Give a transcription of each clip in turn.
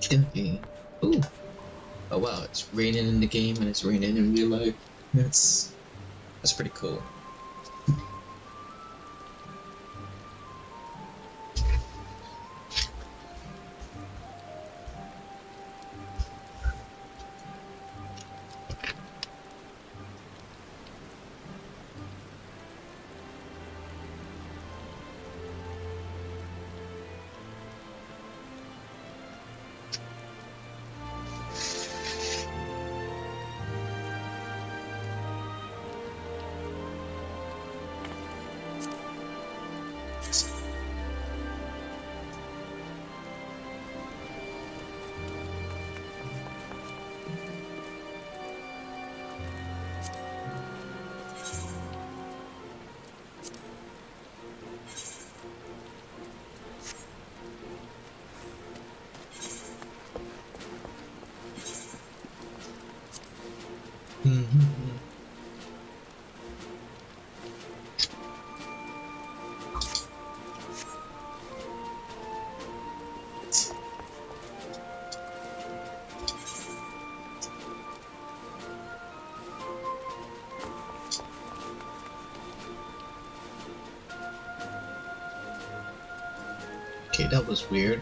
Okay. Ooh. Oh wow, it's raining in the game and it's raining in real life. That's pretty cool. Okay, that was weird.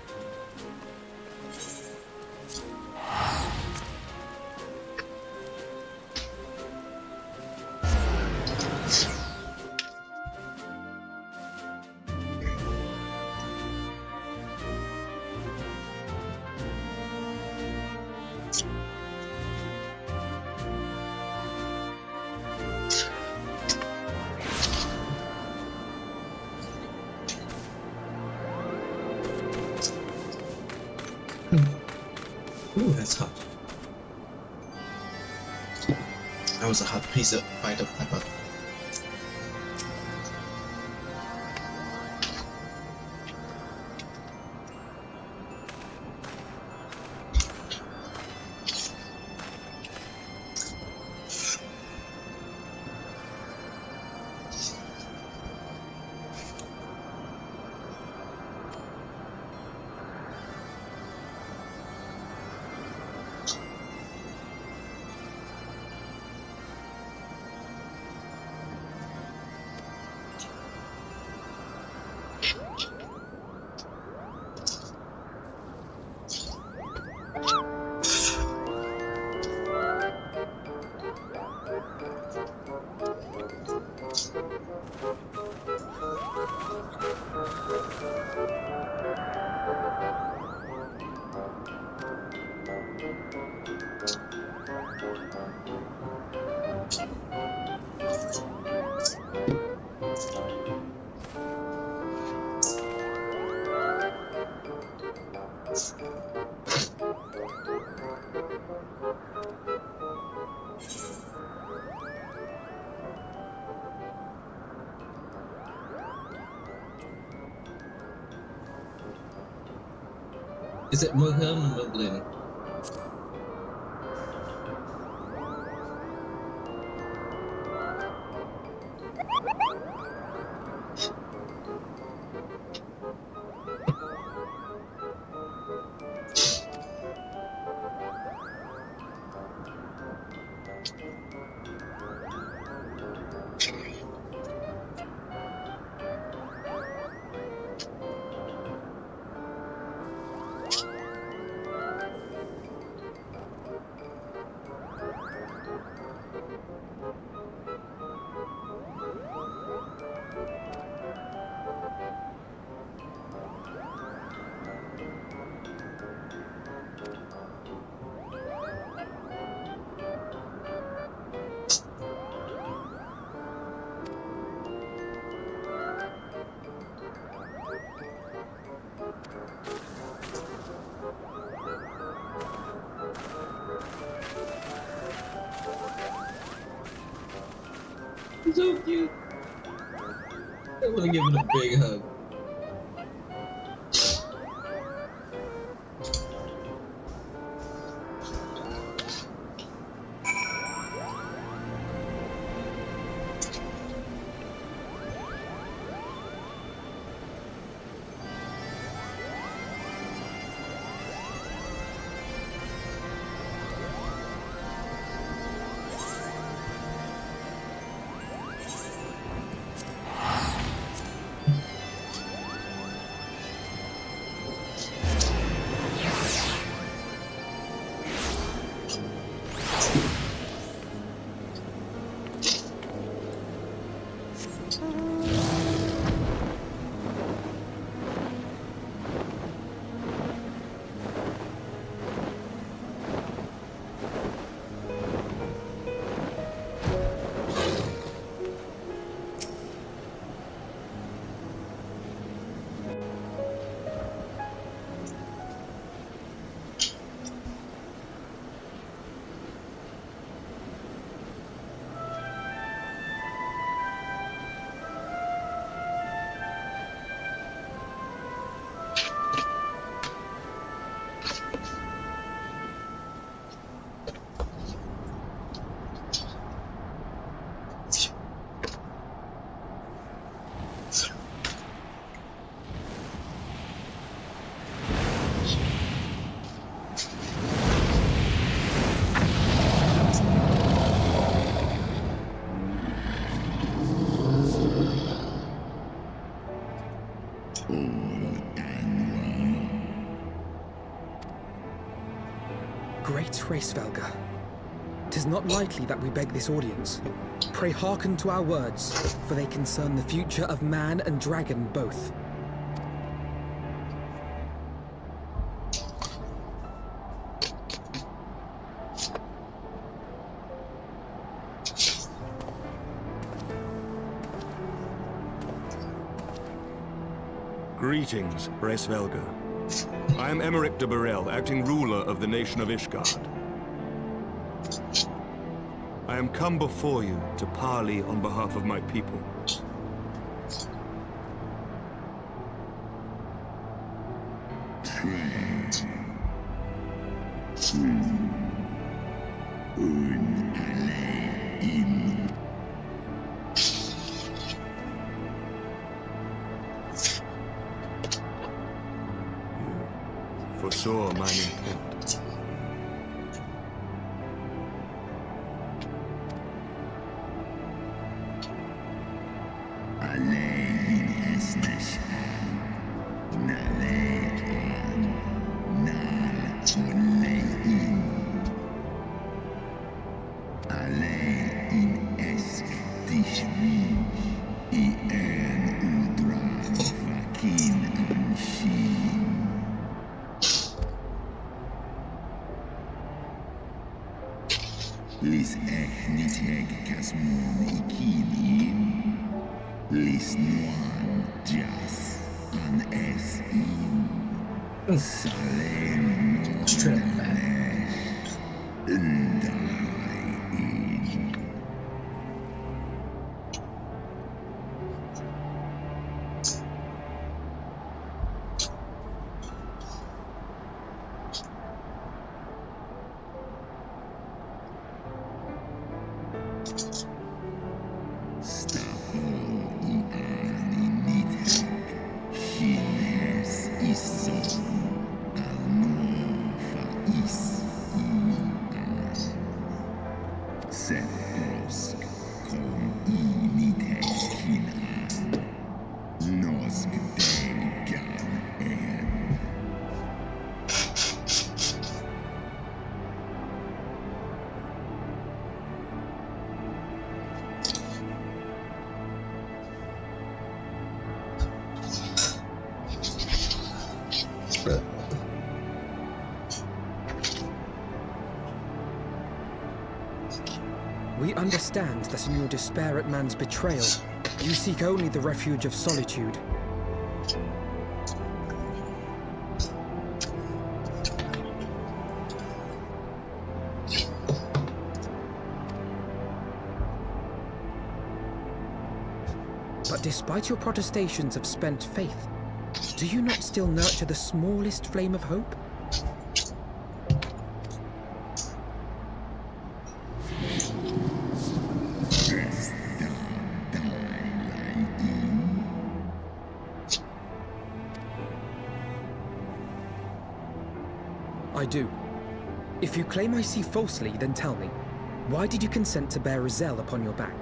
Ooh, that's hot. That was a hot piece of bite of pepper. Is it Wilhelm or Moblin? It's so cute. I want to give it a big hug. Great Hraesvelga, 'tis not lightly that we beg this audience. Pray hearken to our words, for they concern the future of man and dragon both. Greetings, Hraesvelga. I am Emmerich de Burrell, acting ruler of the nation of Ishgard. I am come before you to parley on behalf of my people. You foresaw mine intent. Lis echniteg kasmon ikin lis nuan jas an es in salem We understand that in your despair at man's betrayal, you seek only the refuge of solitude. But despite your protestations of spent faith, do you not still nurture the smallest flame of hope? I do. If you claim I see falsely, then tell me, why did you consent to bear Rizel upon your back?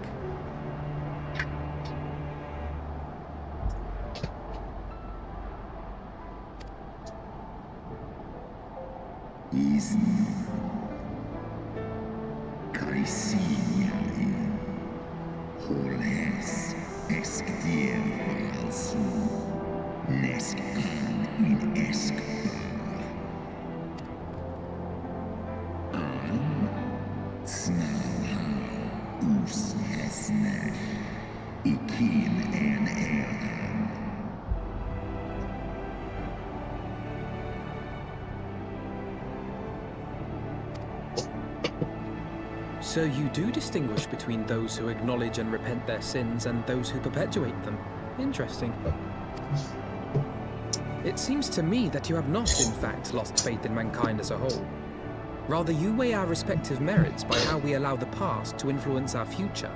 So you do distinguish between those who acknowledge and repent their sins and those who perpetuate them. Interesting. It seems to me that you have not, in fact, lost faith in mankind as a whole. Rather, you weigh our respective merits by how we allow the past to influence our future.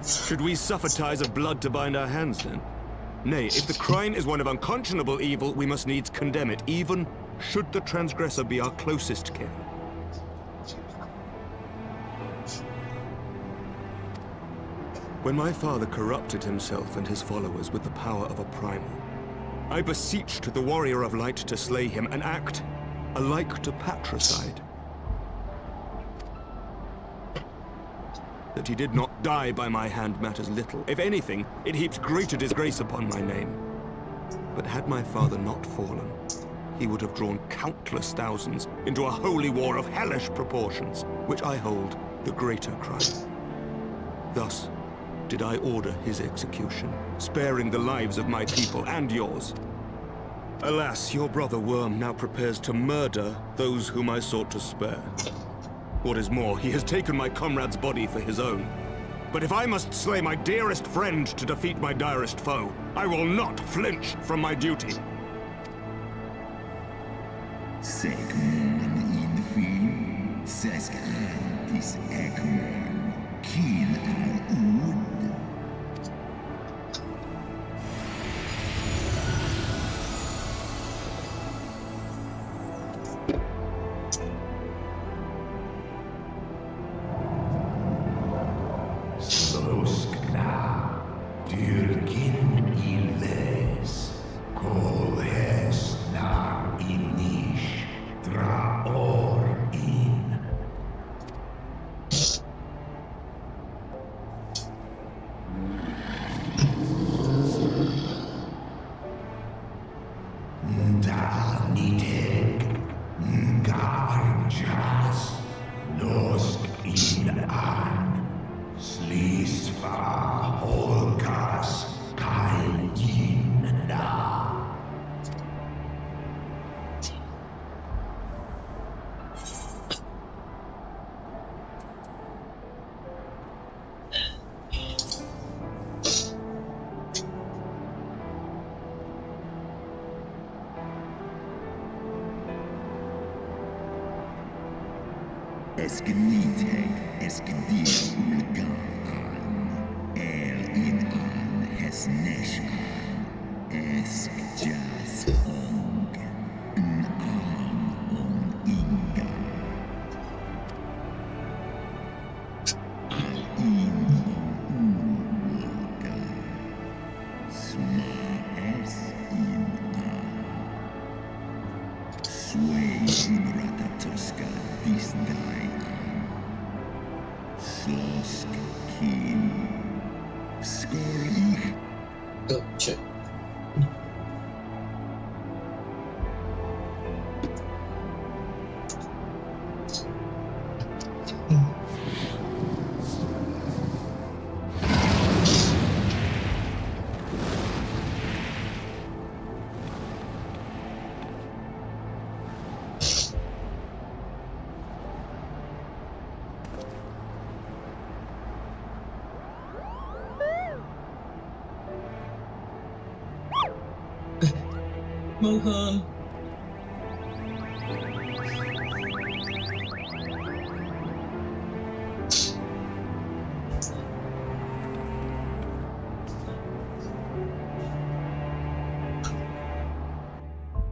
Should we suffer ties of blood to bind our hands, then? Nay, if the crime is one of unconscionable evil, we must needs condemn it, even should the transgressor be our closest kin. When my father corrupted himself and his followers with the power of a primal, I beseeched the warrior of light to slay him, an act alike to patricide. That he did not die by my hand matters little. If anything, it heaps greater disgrace upon my name. But had my father not fallen, he would have drawn countless thousands into a holy war of hellish proportions, which I hold the greater crime. Thus did I order his execution, sparing the lives of my people and yours. Alas, your brother Worm now prepares to murder those whom I sought to spare. What is more, he has taken my comrade's body for his own. But if I must slay my dearest friend to defeat my direst foe, I will not flinch from my duty. Segmon infin, sesk antis ekmon, kin al ud. Sloskna, dyrkin illes, kol hestnar inish, draor in. Daniteg, garjas, nosk in an. Slisva holkas kaljinna. Eskeniteg, eskedir ulgan, in an hesnesh esk jas ong, on inga. Al in ulga, sma es in an. Sway in ratatoska disdai an. Slosk kin. Skor ich. Oh, shit. Mohan.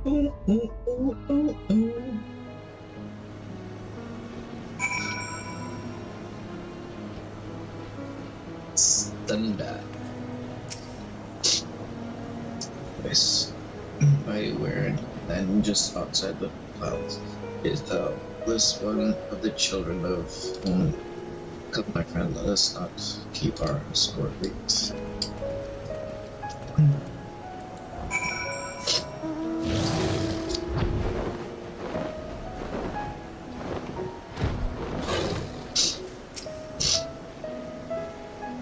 Ooh, ooh, ooh, ooh, ooh. Thunder. Yes. By where, and just outside the clouds is the bliss one of the children of come, my friend, let us not keep our score beat.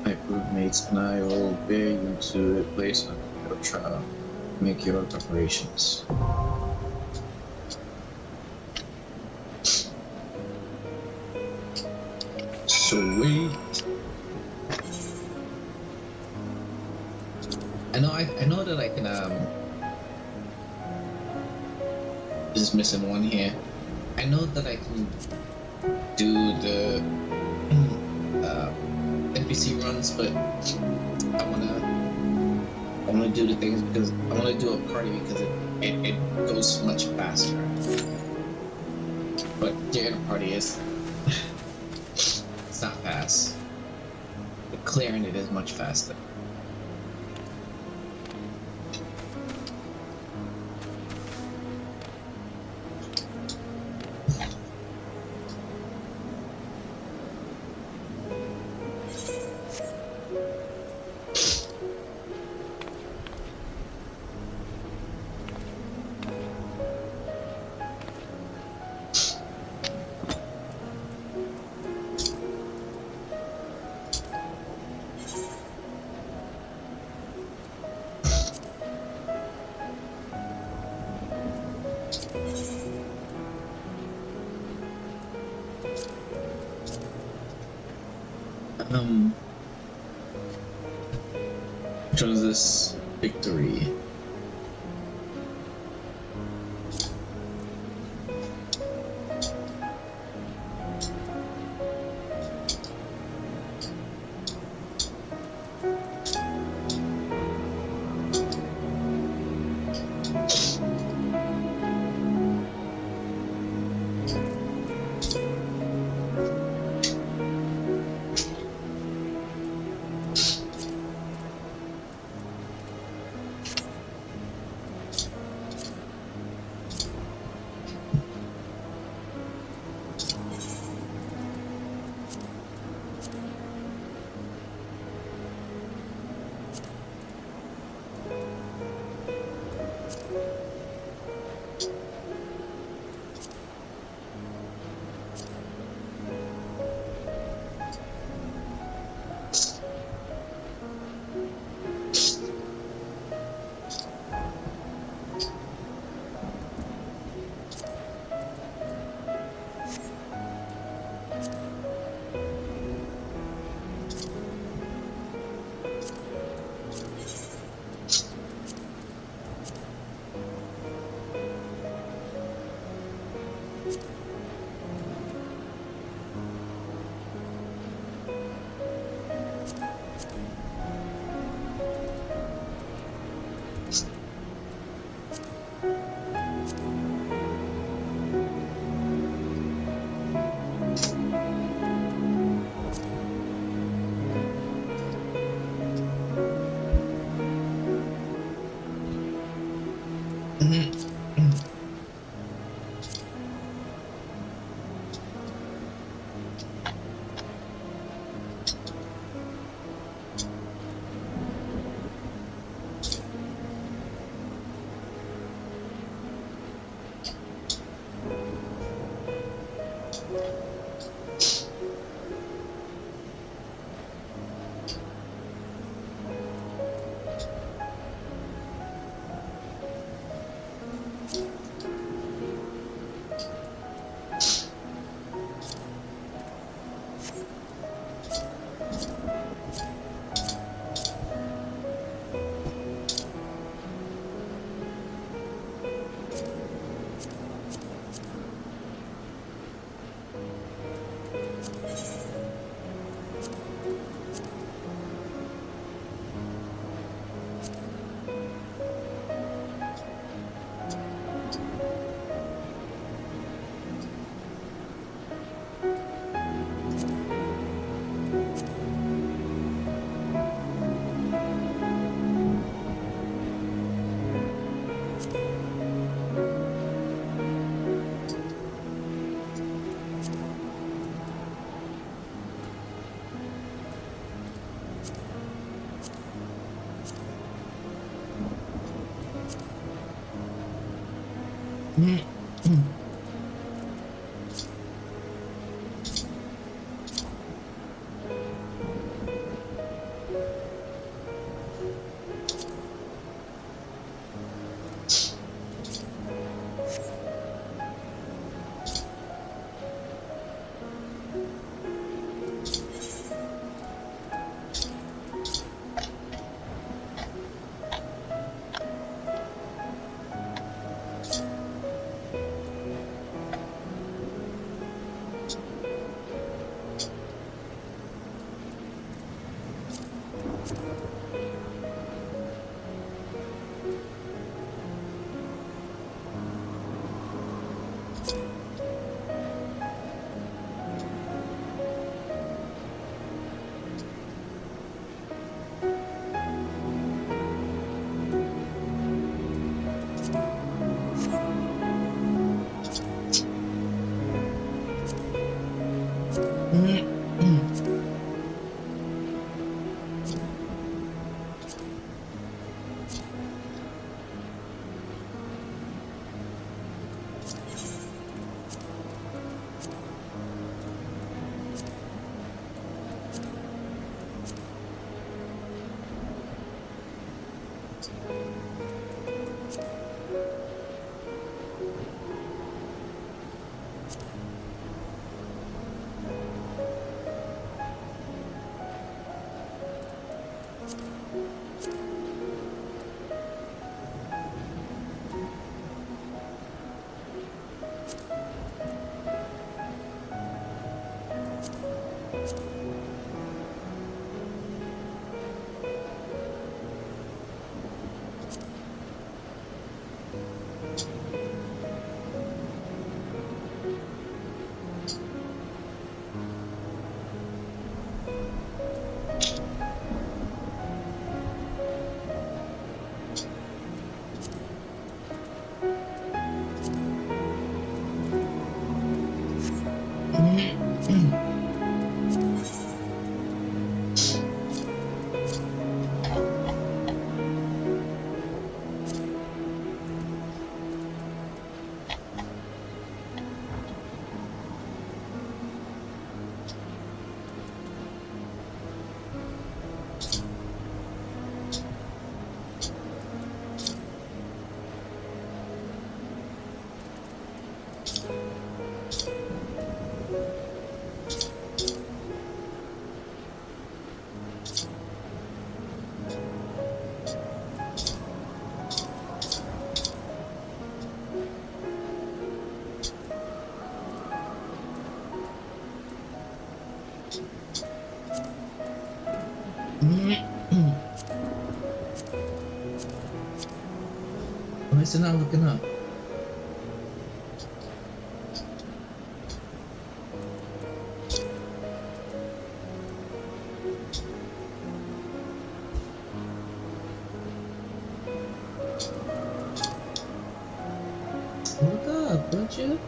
My roommates and I will bear you to a place of your trial. Make your preparations. Sweet. I know that I can just missing one here. I know that I can do the NPC runs, but I wanna do the things because I wanna do a party because it goes much faster. But during a party is it's not fast. But clearing it is much faster. Which one is this? Victory. Why is it not looking up? Look up, don't you?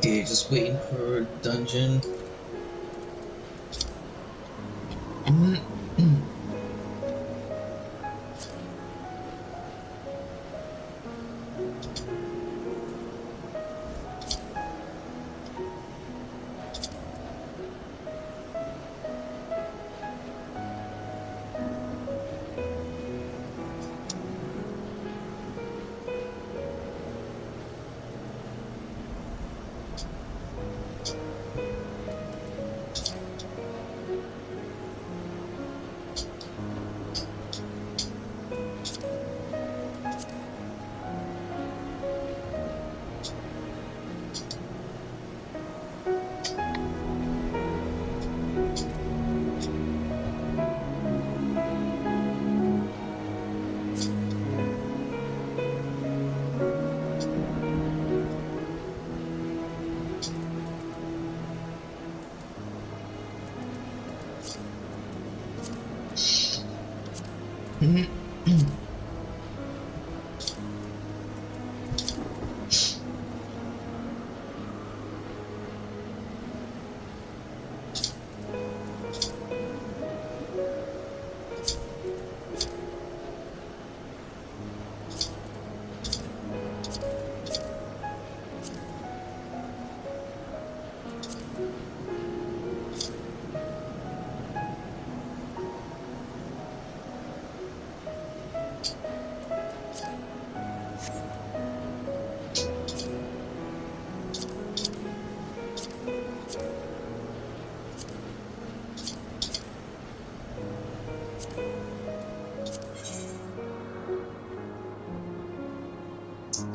Okay, just waiting for a dungeon.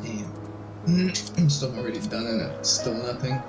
Damn. I'm still already done and it's still nothing.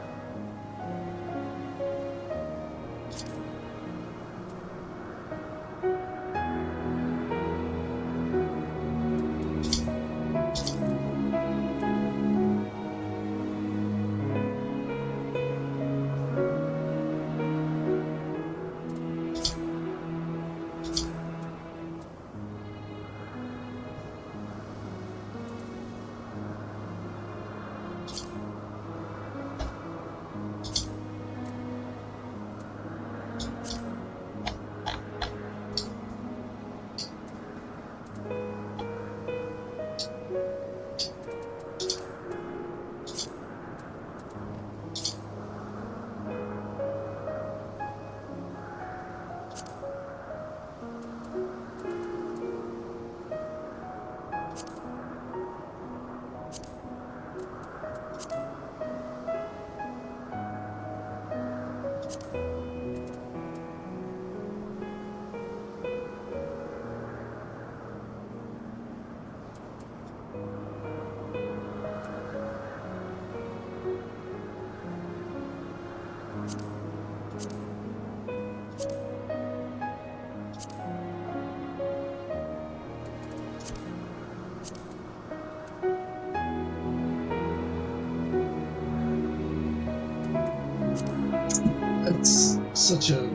That's such a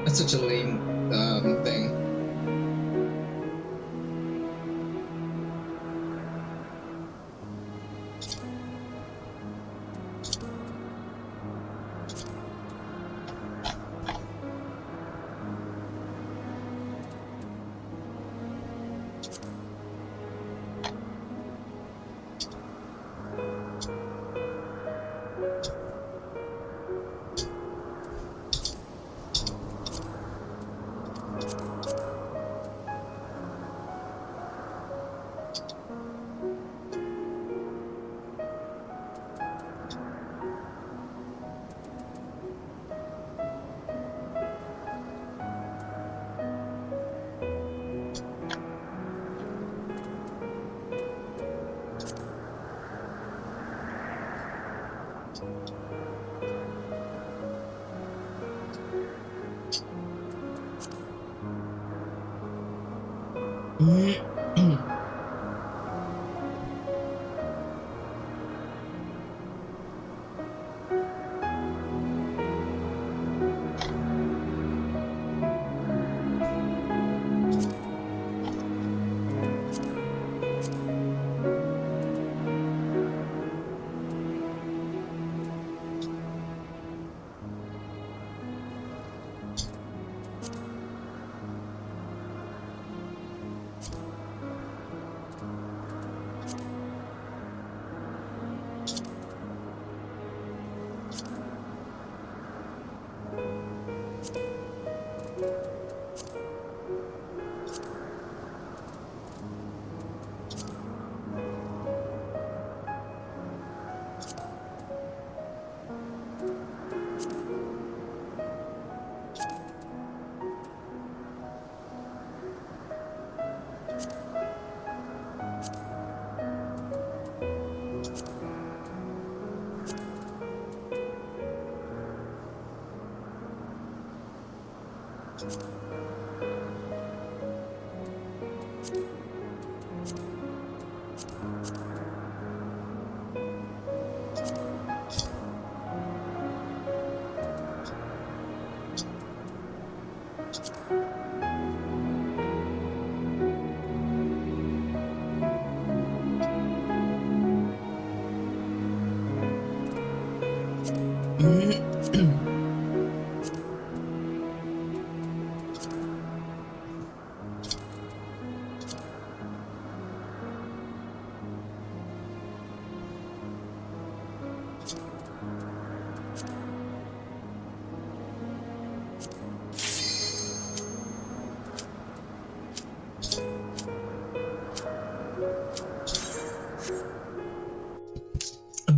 that's such a lame thing.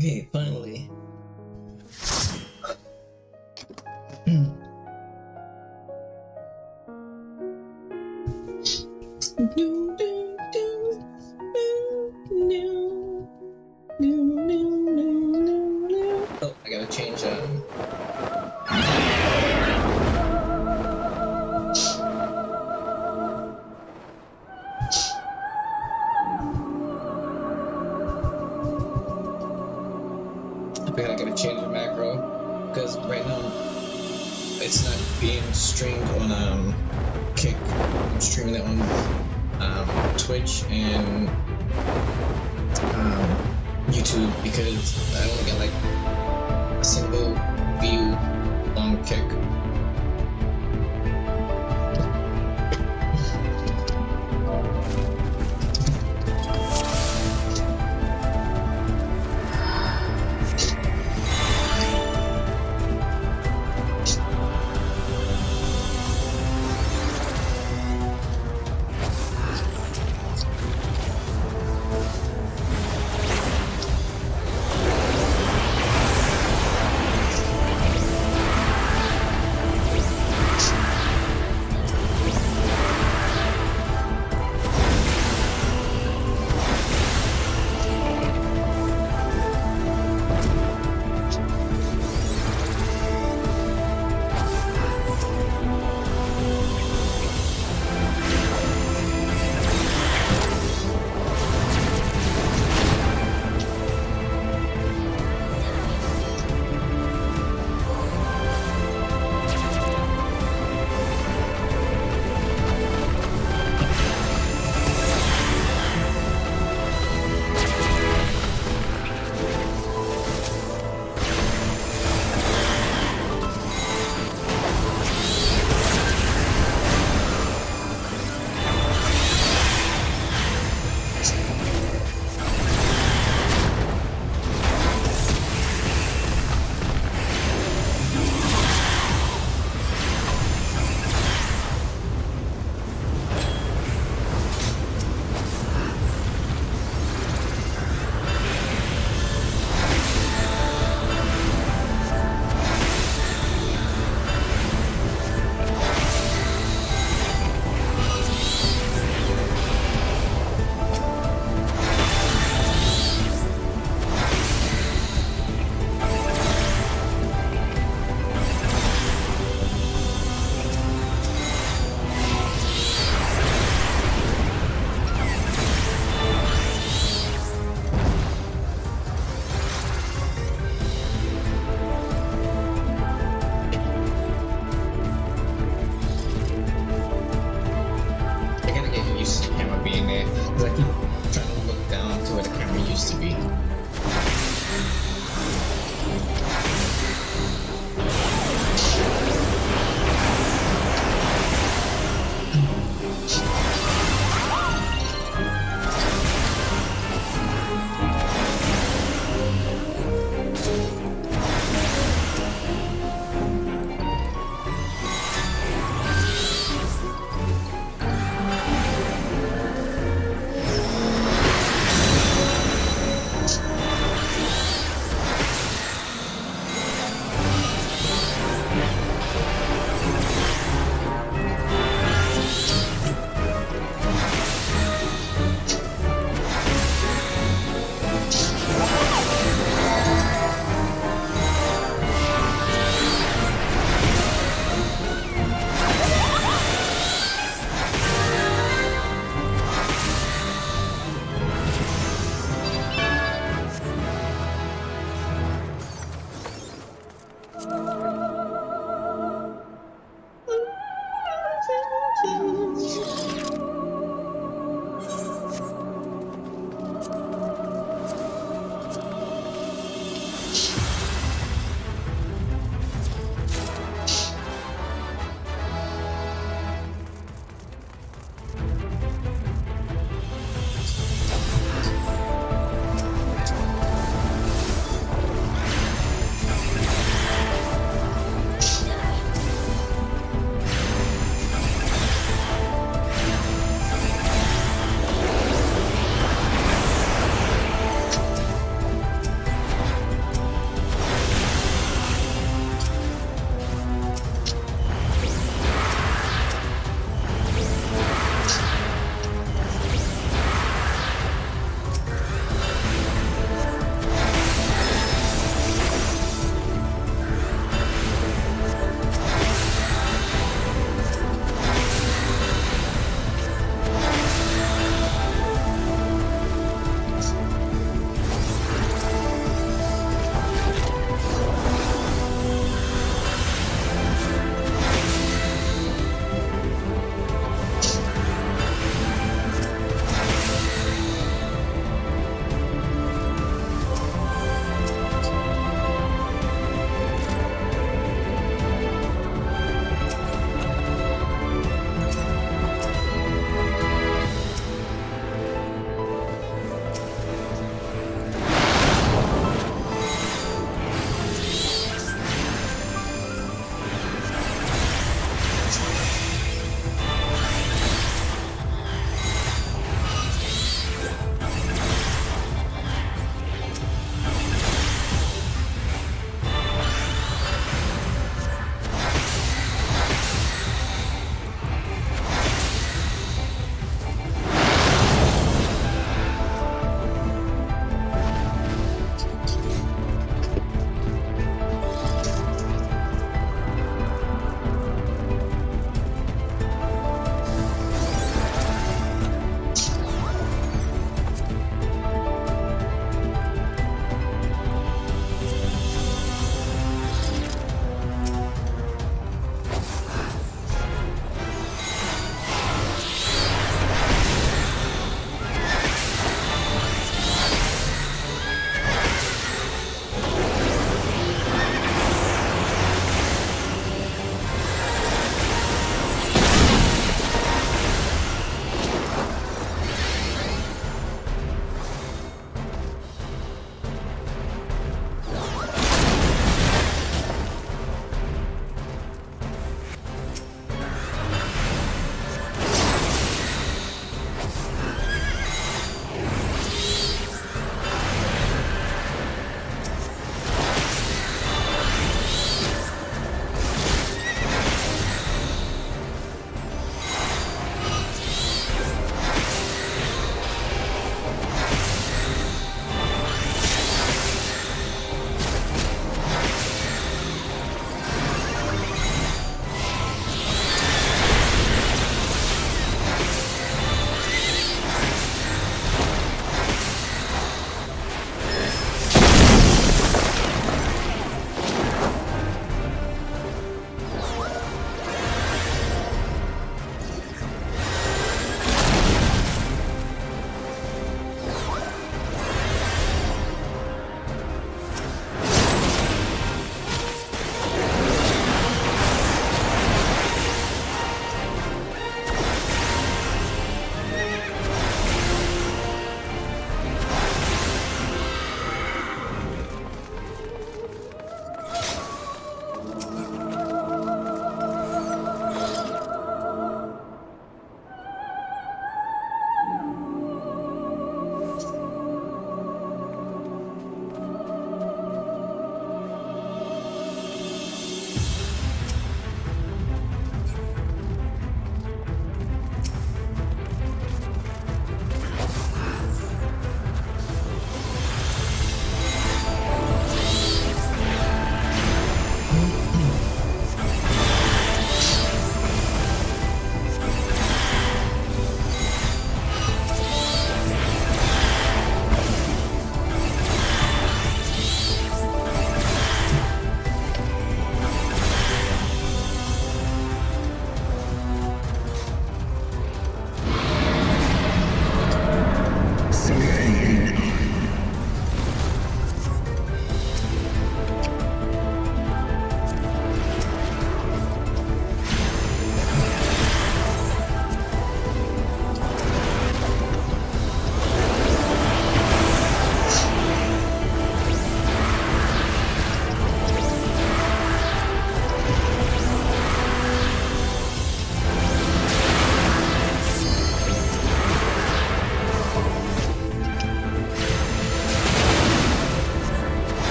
Okay, finally. Oh, I gotta change I think I gotta change the macro because right now it's not being streamed on Kick. I'm streaming it on Twitch and YouTube because I only got like a single view on Kick.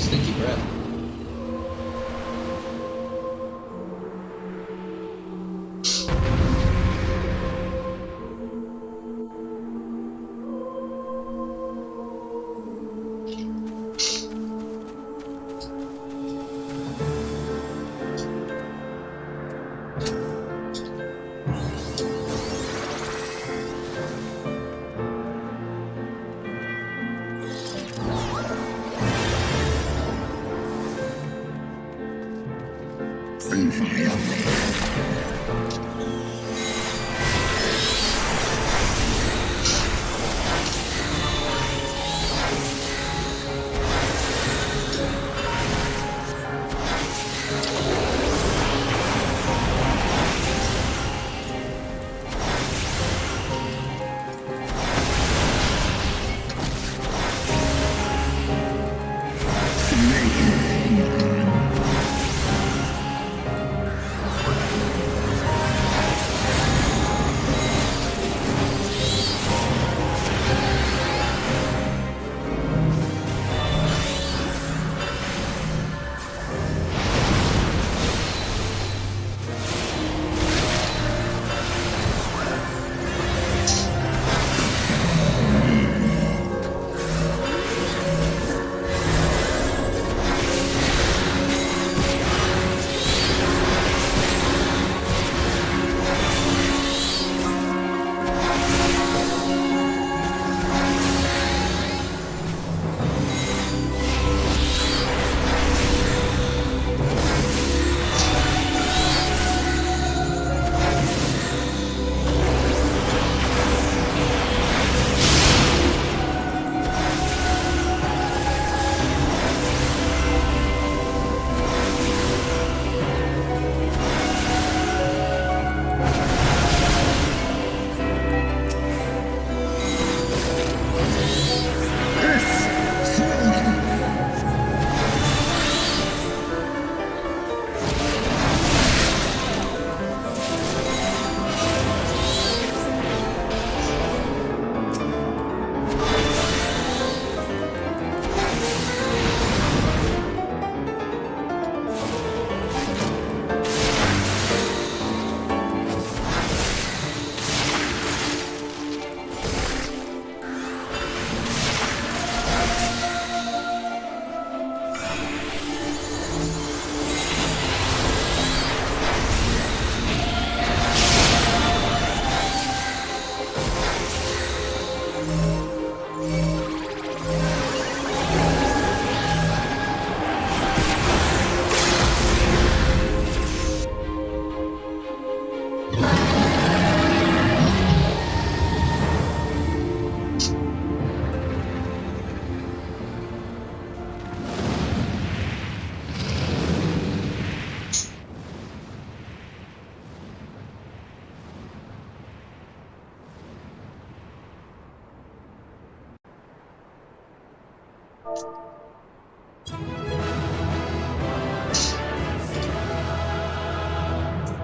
Stinky breath.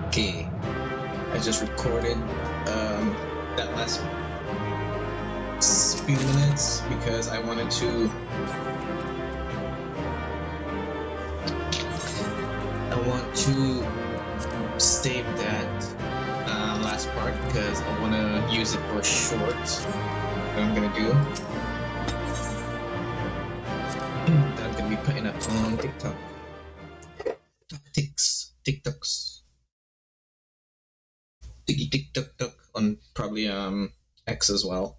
Okay, I just recorded that last few minutes because I wanted to save that last part because I want to use it for shorts. What I'm gonna do that I'm gonna be putting up on TikTok. TikToks. TikTok on probably X as well.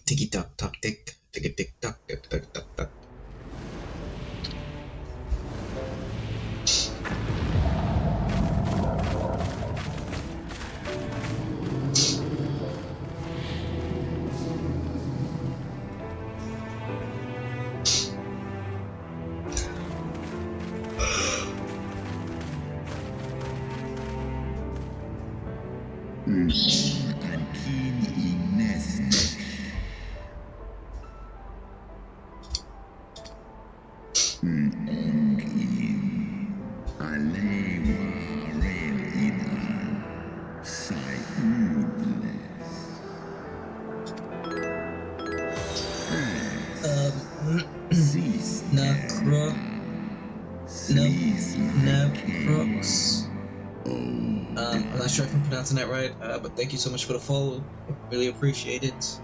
Tick tock tock tick tock tick tock tock tock. Alay I'm not sure if I'm pronouncing that right, but thank you so much for the follow. Really appreciate it.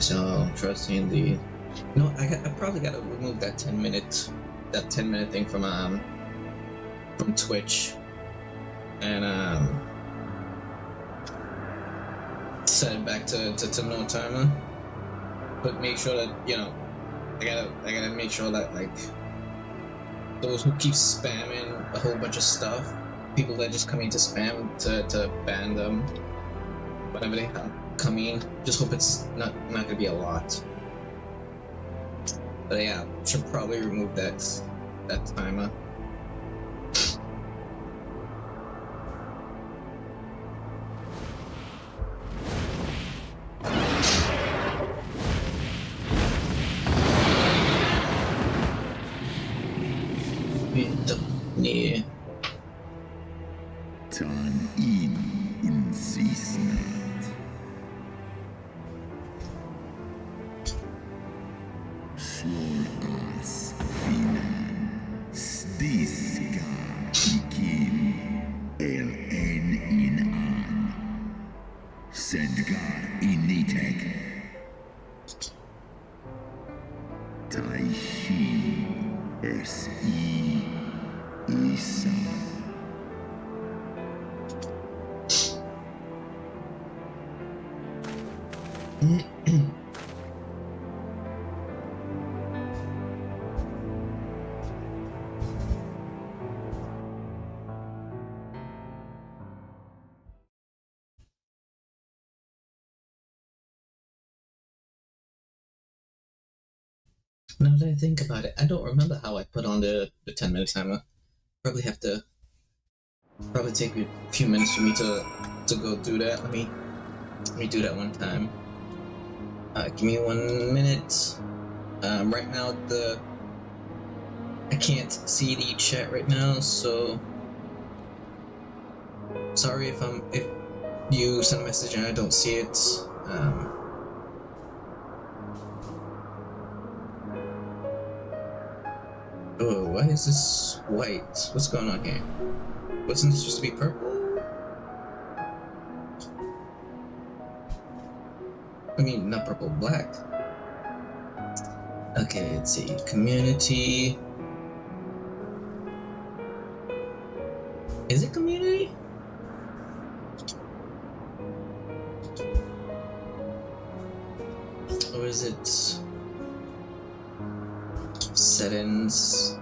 So trusting the. No, I probably gotta remove that 10-minute thing from Twitch, and set it back to no timer. But make sure that I gotta make sure that like those who keep spamming a whole bunch of stuff, people that just come in to spam to ban them whenever they come in. Just hope it's not gonna be a lot. But yeah, should probably remove that timer. Nee. Tan in Sisnat. Swor as finan. Stiska ikim. El en in an. Sedgar initek. Taishi S.I. Isa. Now that I think about it, I don't remember how I put on the 10-minute timer. Probably take a few minutes for me to go do that. Let me do that one time. Give me 1 minute. Right now I can't see the chat right now, so sorry if you send a message and I don't see it. Oh, why is this white? What's going on here? Wasn't this supposed to be purple? I mean, not purple, black. Okay, let's see. Community. Is it community? Or is it settings?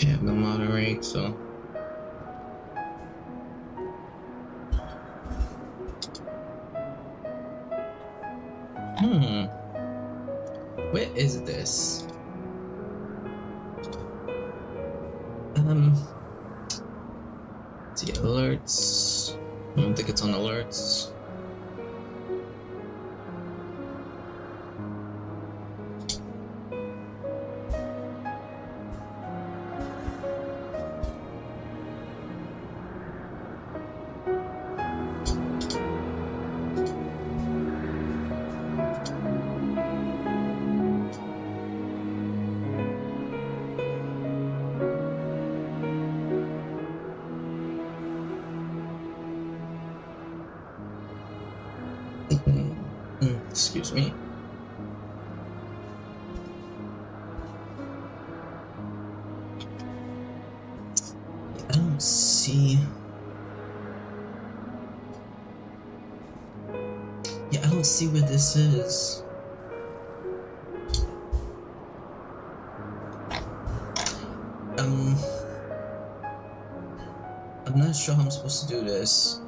Yeah, no moderate, so. Where is this? See alerts. I don't think it's on alerts. Excuse me. I don't see. Yeah, I don't see where this is. I'm not sure how I'm supposed to do this.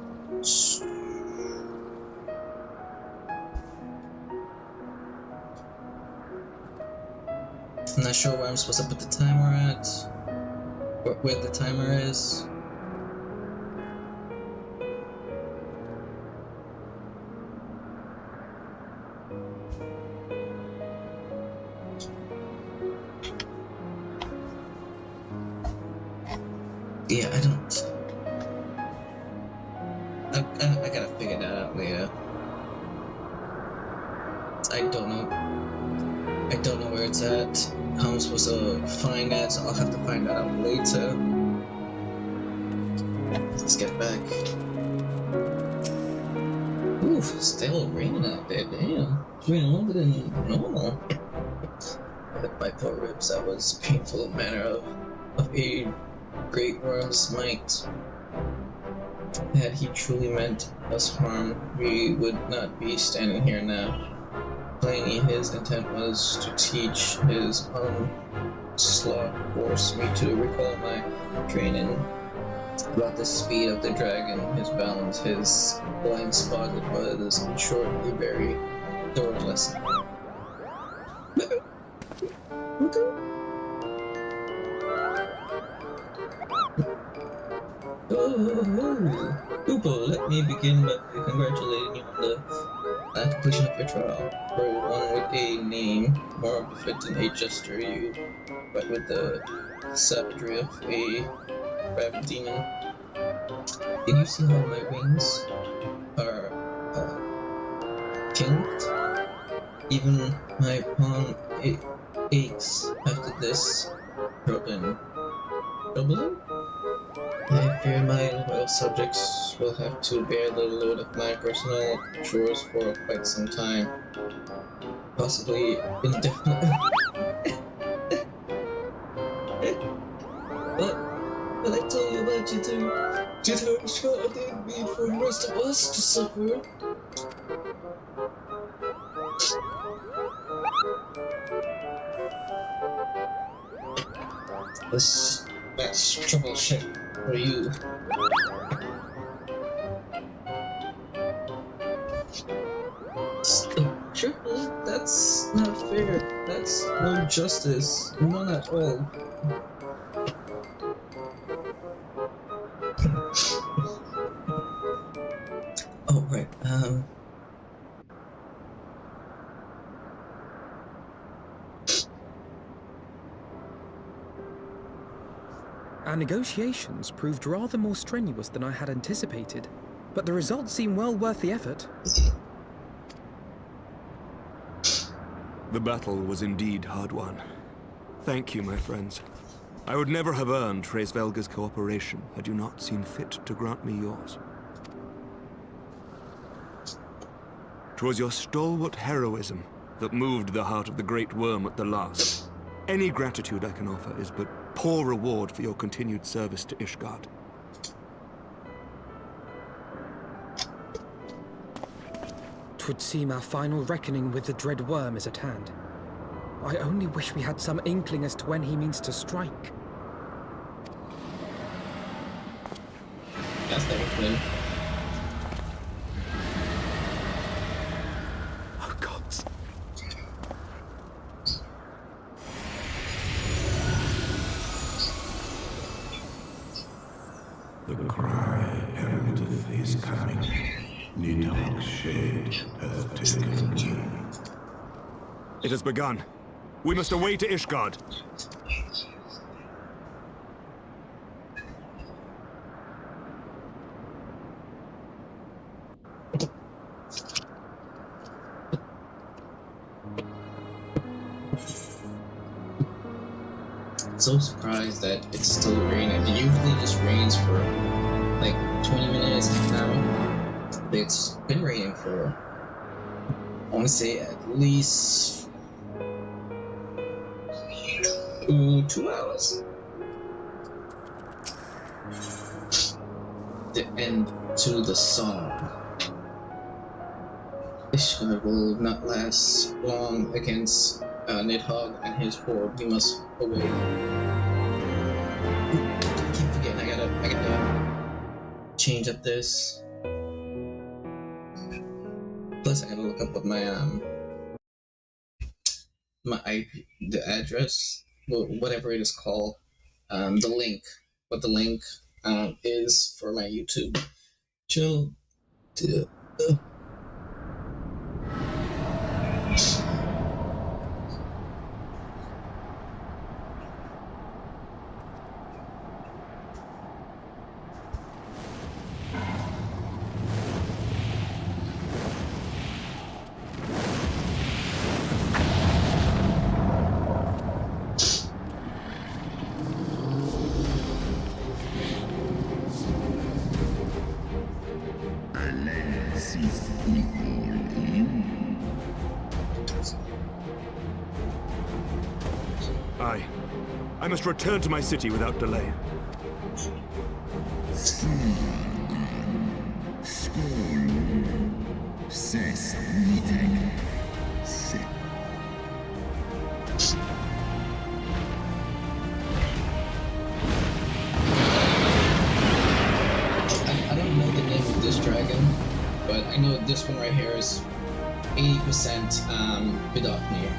I'm not sure where I'm supposed to put the timer at. Where the timer is. Yeah, I don't. I gotta figure that out later. I don't know. I don't know where it's at. How I'm supposed to find that, so I'll have to find that out later. Let's get back. Oof, still raining out there, damn. It's raining longer than normal. With my poor ribs, that was painful manner of a great worm's might. Had he truly meant us harm, we would not be standing here now. Plainly, his intent was to teach his onslaught, force me to recall my training about the speed of the dragon, his balance, his blind spot. It was, in short, a very thorough lesson. Upo, let me begin by congratulating you on the completion of your trial. For one with a name more befitting a jester, you, but with the savagery of a rabid demon. Did you see how my wings are kinked? Even my palm aches after this troubling. I fear my loyal subjects will have to bear the load of my personal chores for quite some time. Possibly indefinitely. But I told you about Jitter shrouded me for the rest of us to suffer. That's trouble shit for you. Triple? That's not fair. That's no justice. None at all. Oh, right, Our negotiations proved rather more strenuous than I had anticipated, but the results seem well worth the effort. The battle was indeed hard won. Thank you, my friends. I would never have earned Hraesvelga's cooperation had you not seen fit to grant me yours. 'Twas your stalwart heroism that moved the heart of the Great Worm at the last. Any gratitude I can offer is but poor reward for your continued service to Ishgard. 'Twould seem our final reckoning with the dread worm is at hand. I only wish we had some inkling as to when he means to strike. that's the inkling. Oh, God. The cry heraldeth his coming. The dark shade hath taken wing. It has begun. We must away to Ishgard. So surprised that it's still raining. It usually just rains for like 20 minutes now. It's been raining for, I want to say, at least 2 hours. The end to the song. This guy will not last long against Nidhogg and his horde. We must away. I keep forgetting. I gotta change up this. Plus, I gotta look up what my IP, the address, whatever it is called, the link, what the link is for my YouTube. Chill. I must return to my city without delay. I don't know the name of this dragon, but I know this one right here is 80% Vidocnir.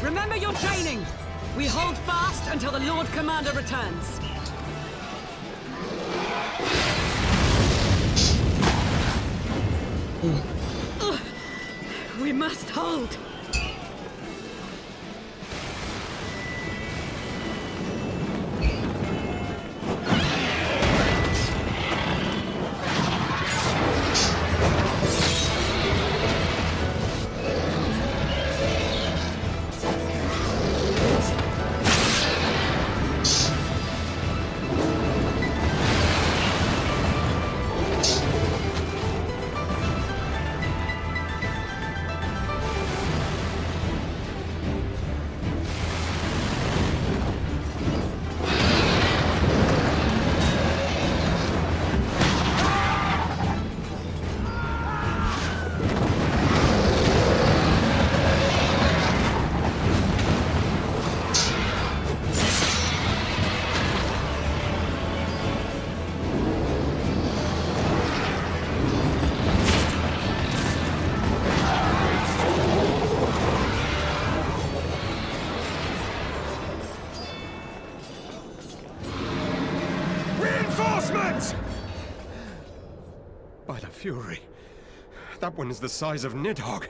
Remember your training! We hold fast until the Lord Commander returns. We must hold. By the Fury, that one is the size of Nidhogg.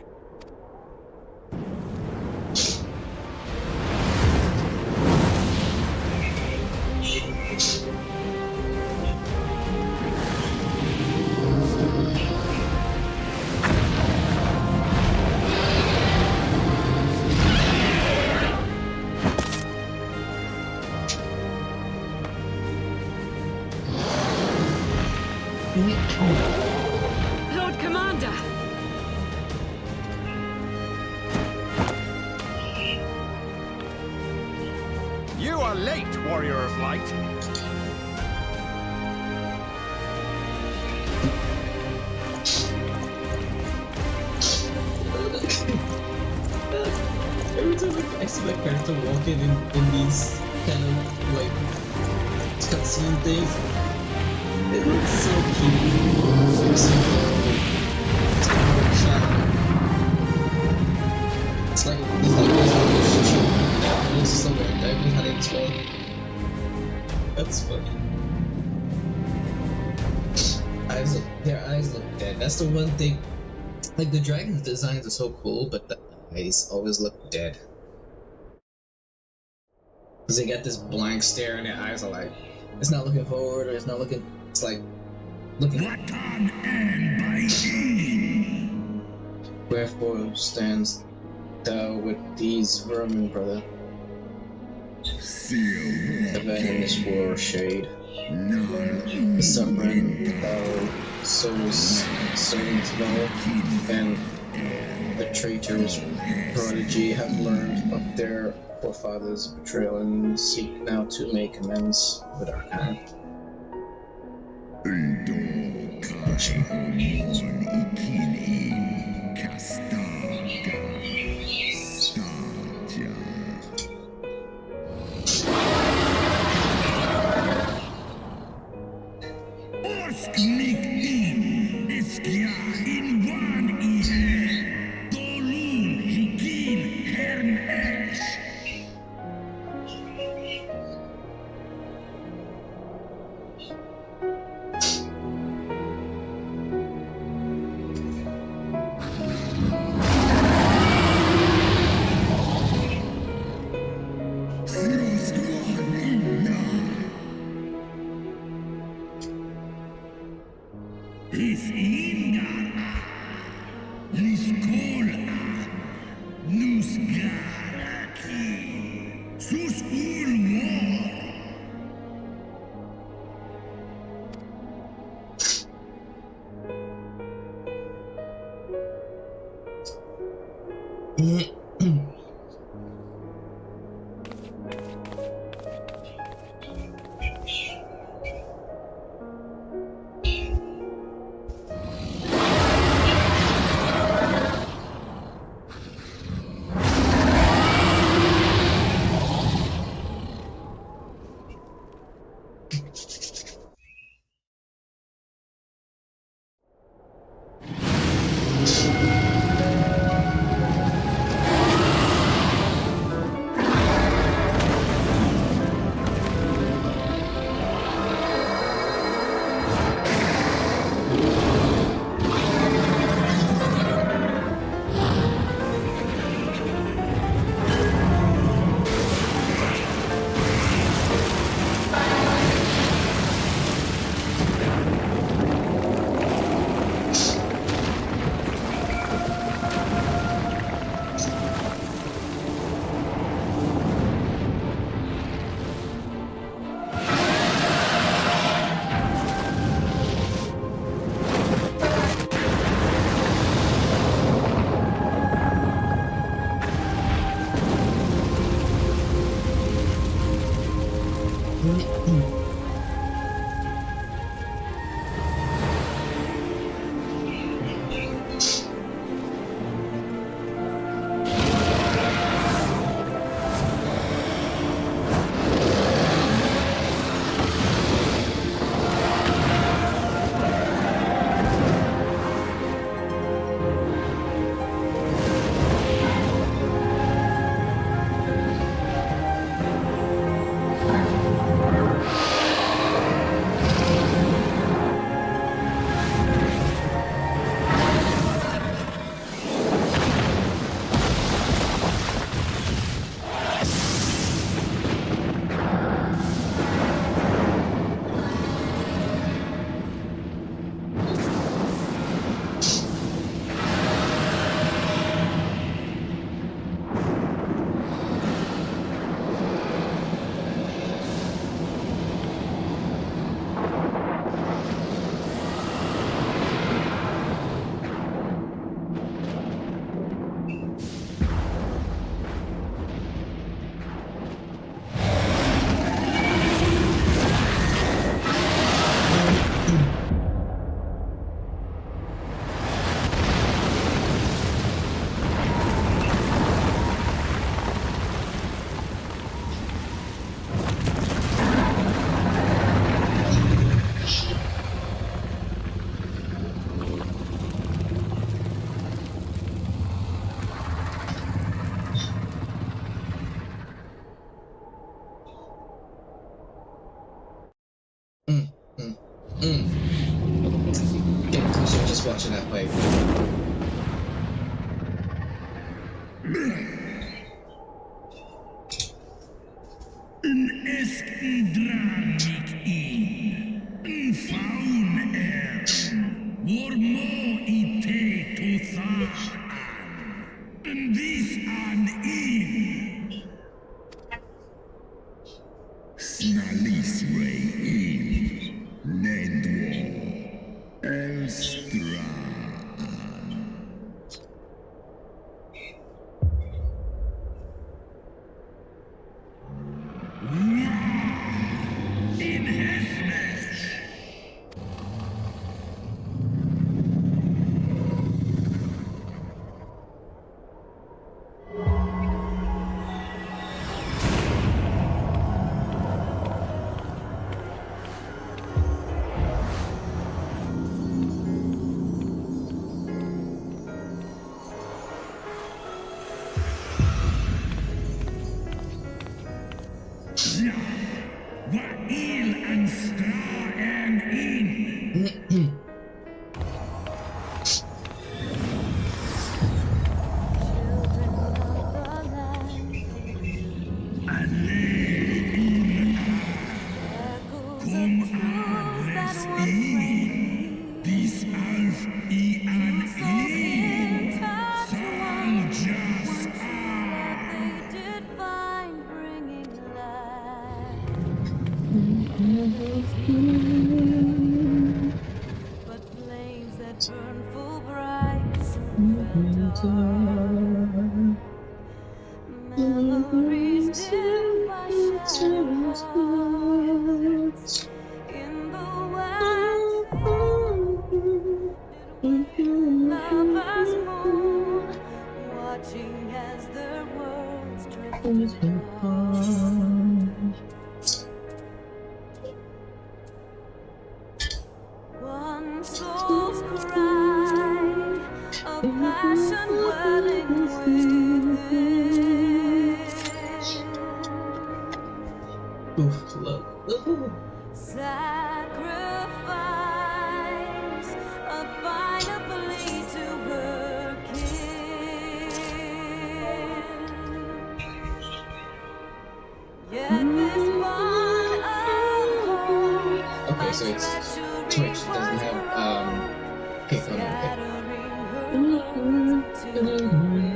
Lord Commander! You are late, Warrior of Light. Every time I see my character walking in these kind of like cutscene things, it looks so cute. So simple. It's kind of fun. It's like there's just a weird diamond hunting as well. That's funny. Their eyes look dead. That's the one thing. Like the dragon's designs are so cool, but the eyes always look dead. Cause they got this blank stare and their eyes are like, it's not looking forward or it's not looking, it's like, looking. Wherefore stands thou with these vermin, brother? Heaven in this war shade. The sovereign thou souls servants thou, and the traitors prodigy have learned of their forefathers' betrayal and seek now to make amends with our kind. So just watching that wave. Oof, love. Sacrifice abundantly to her kin. Yet this bond of hope, Okay, so it's Twitch doesn't have kick on it. scattering her words to the wind.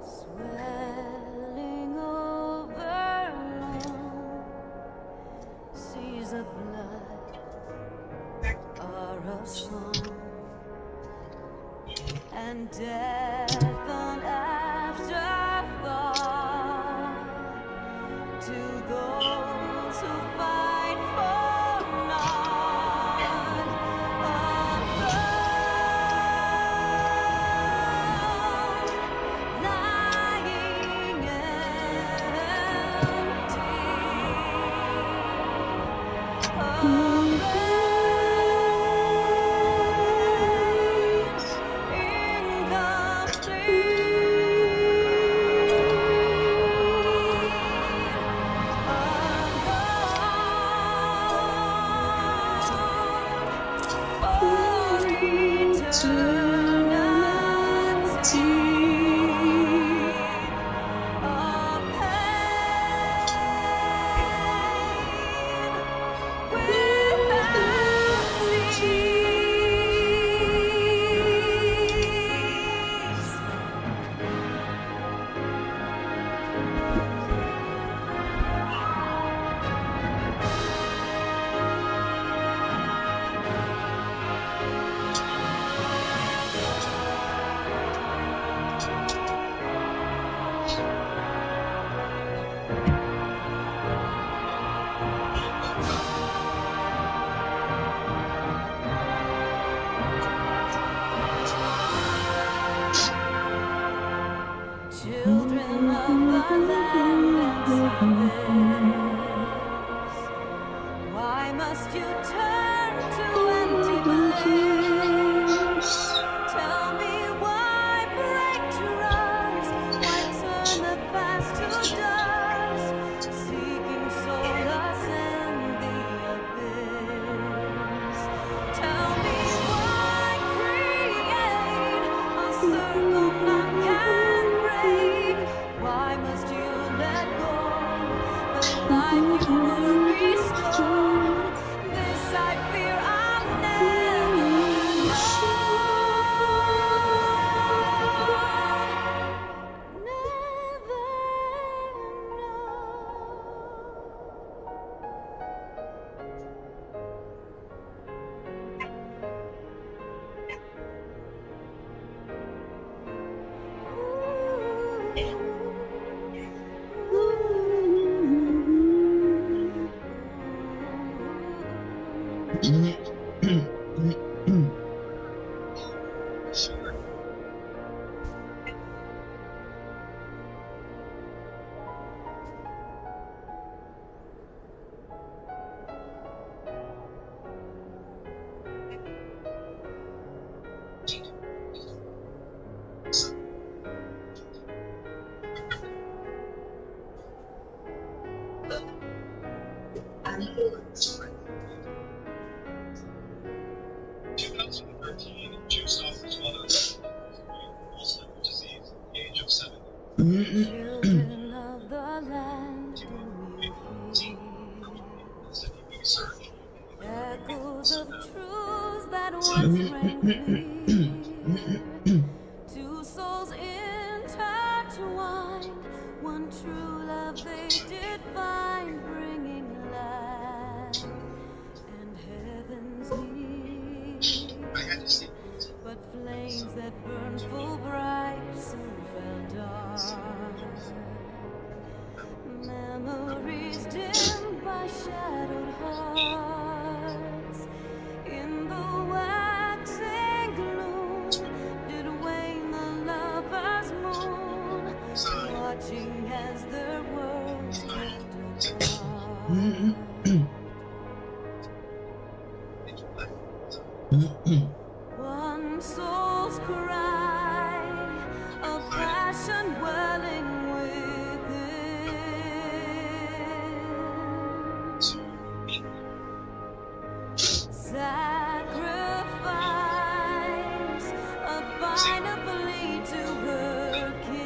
Swelling over long seas of blood are a song, and death an afterthought to those who fight for naught. Lying Why must you turn to empty bliss? Tell me why break trust? Why turn the past to dust? Seeking solace in the abyss. Tell me why create a circle none can break? Why must you let go the life you were restored? This I fear I'll never know. Never Children of the land, do you hear echoes of truths that once rang clear? Two souls intertwined, one true love they did find, bringing land and heavens near. But flames that burned full bright soon fell dark. Memories dimmed by shadowed hearts. In the waxing gloom did wane the lover's moon, watching as their worlds drift apart. One soul's cry, a passion welling within. Sacrifice, a final plea to her kin.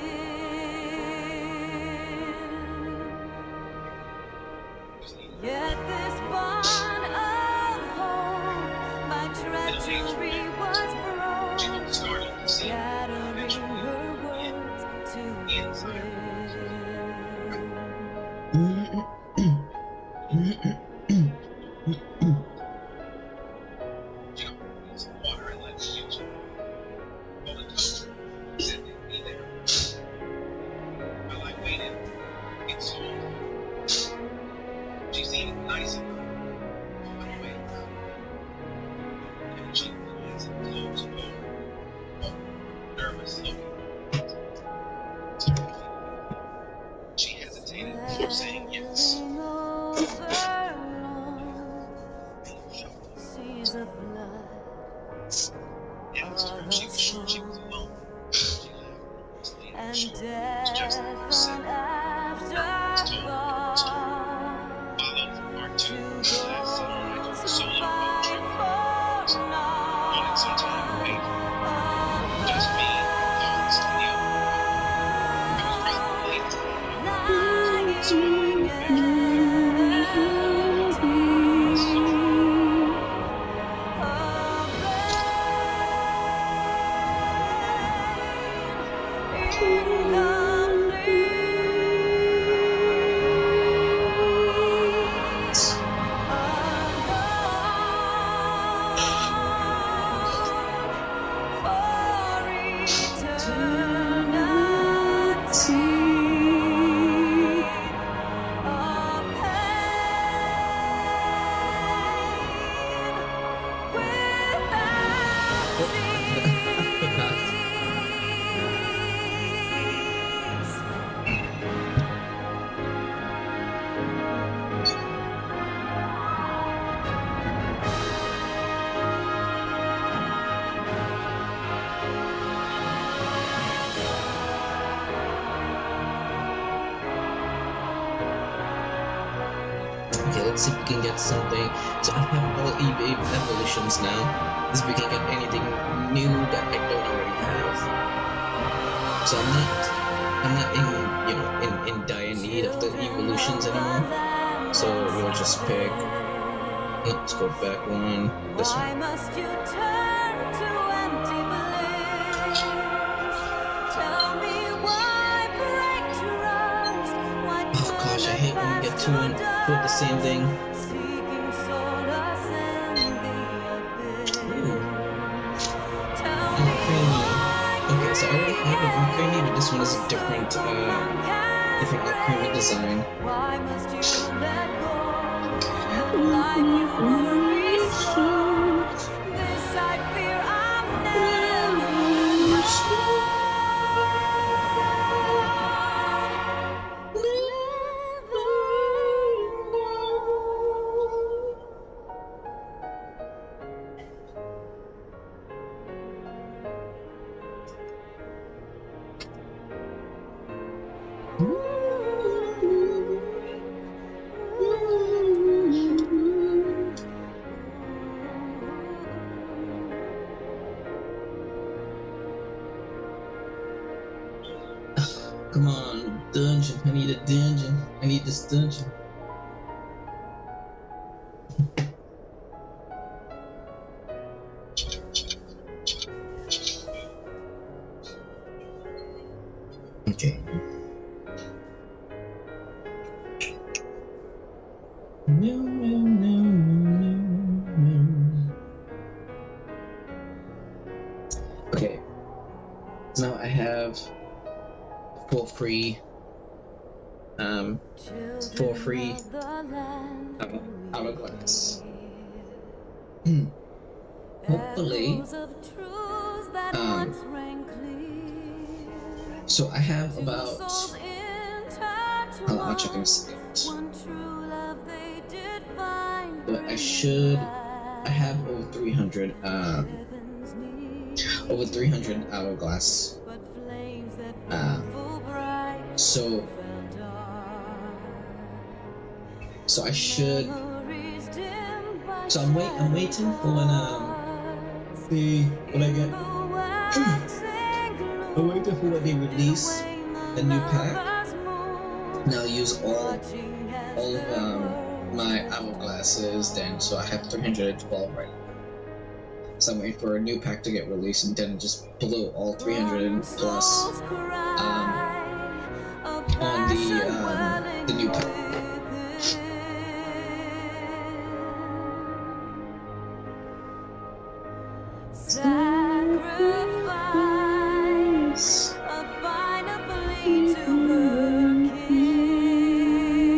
Yet this bond of hope by treachery was broken, scattering her words to the seas of blood, and death an afterthought to those who fight for naught. let's see if we can get something. So I have all evolutions now. Let's see if we can get anything new that I don't already have. So I'm not in, you know, in dire need of the evolutions anymore. So we'll just pick. Let's go back one. This Why one. must you turn to empty bliss? Tell me why break trust? Why Oh gosh, I hate when we get two and put the same thing. seeking solace in the abyss? Ooh. Tell me Okay, so I already have an Ukraine, but this one is a different Ukraine design. why must you let go? Like you were restored. This I fear I'm never Come on, dungeon. I need a dungeon. I need this dungeon. Okay. No. Okay. So now I have for free hourglass. Hopefully, so I have about I'll check in a second. But I have over 300 hourglass. So I should. So I'm waiting for when when I get. I'm waiting for when they release the new pack. And I'll use all of my hourglasses then. So I have 312 right now. So I'm waiting for a new pack to get released and then just blow all 300 plus on the new pack. Sacrifice a pineapple to her kin.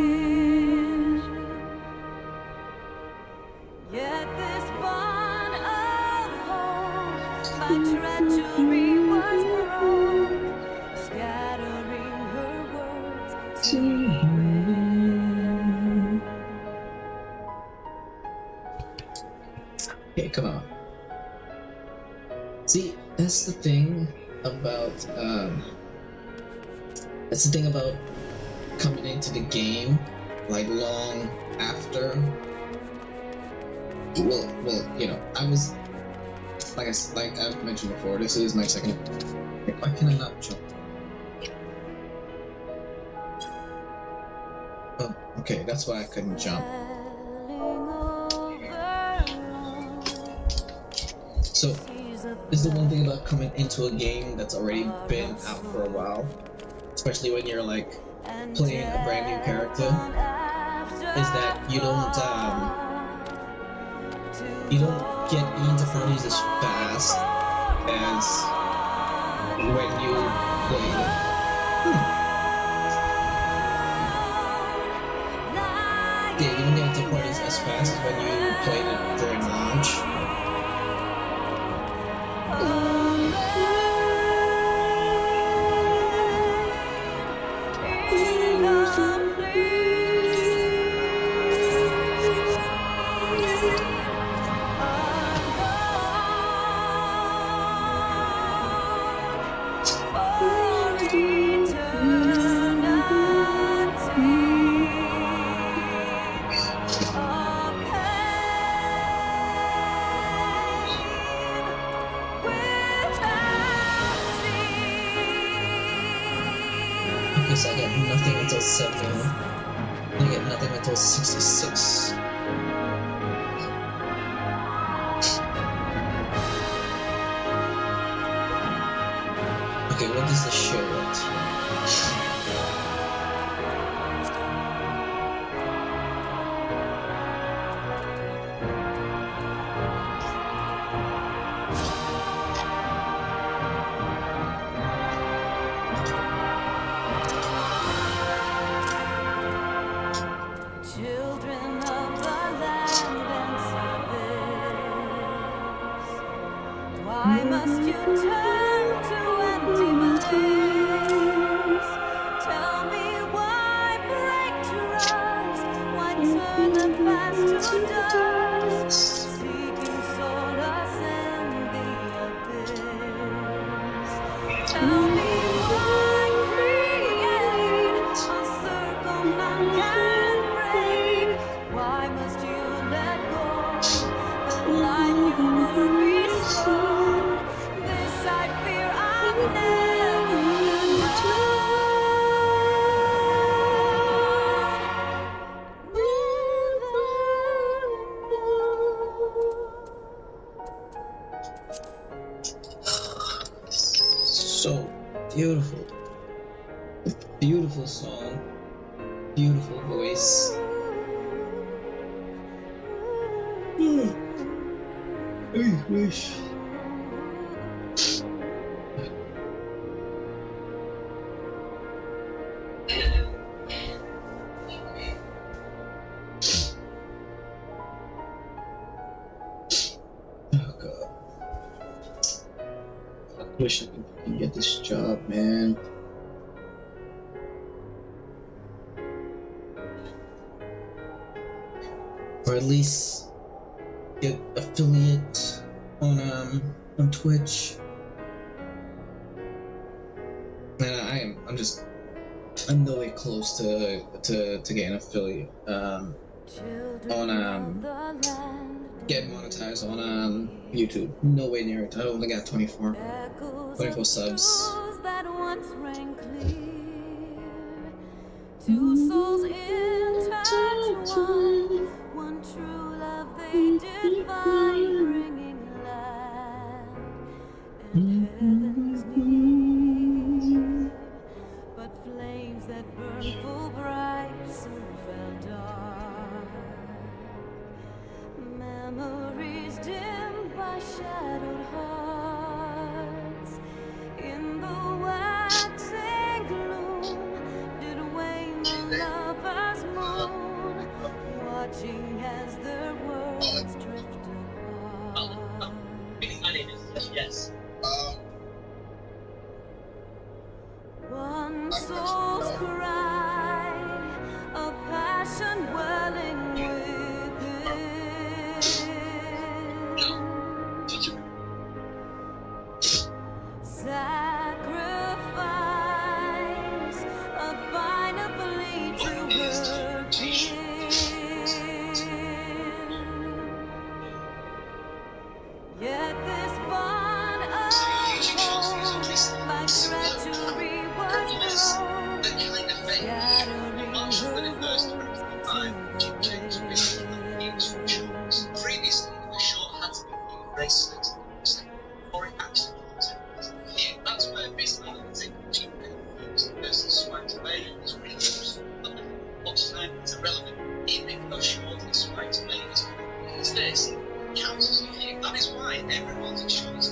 Yet this bond of hope by treachery was broke, scattering her words to wind. Okay, come on. See, that's the thing about coming into the game like long after. Well, you know, I was like I've mentioned before. This is my second. Why can I not jump? Oh, okay, that's why I couldn't jump. So, this is the one thing about coming into a game that's already been out for a while, especially when you're like playing a brand new character, is that you don't get into parties as fast as when you play it. Yeah, you don't get into parties as fast as when you played it during launch. Okay, so I get nothing until 70. I get nothing until 66. Okay, what does the show at? Children of the land and service, why must you turn to empty beliefs? Tell me why break trust? Why turn the past to dust? Seeking solace in the abyss. Tell me why create a circle none can break? Why must you let go the life you were restored? This I fear I'll never know. So beautiful. Beautiful song. Beautiful voice. I wish. Oh god. I wish I could fucking get this job, man. Or at least get affiliate on Twitch. And I'm no way close to getting affiliate on getting monetized on YouTube. No way near it. I only got 24 subs. That once rang clear. Two souls intertwined, one true love they did find, bringing land and heaven's near. But flames that burned full bright soon fell dark. Memories dimmed by shadowed hearts. In the waxing gloom did wane the lovers' moon, watching as their worlds drift apart. Yes. One soul's cry, a passion welling within. Sacrifice, a final plea to work in. Yet this bond of hope, like treachery was blown, scattering her hopes to the wind. Previously, the short had to be bracelet before it actually here. That's where basically it's a cheap the person swiped away is really useful. What's time is irrelevant, even if those short is swiped away is this counts as a view. That is why everyone's insurance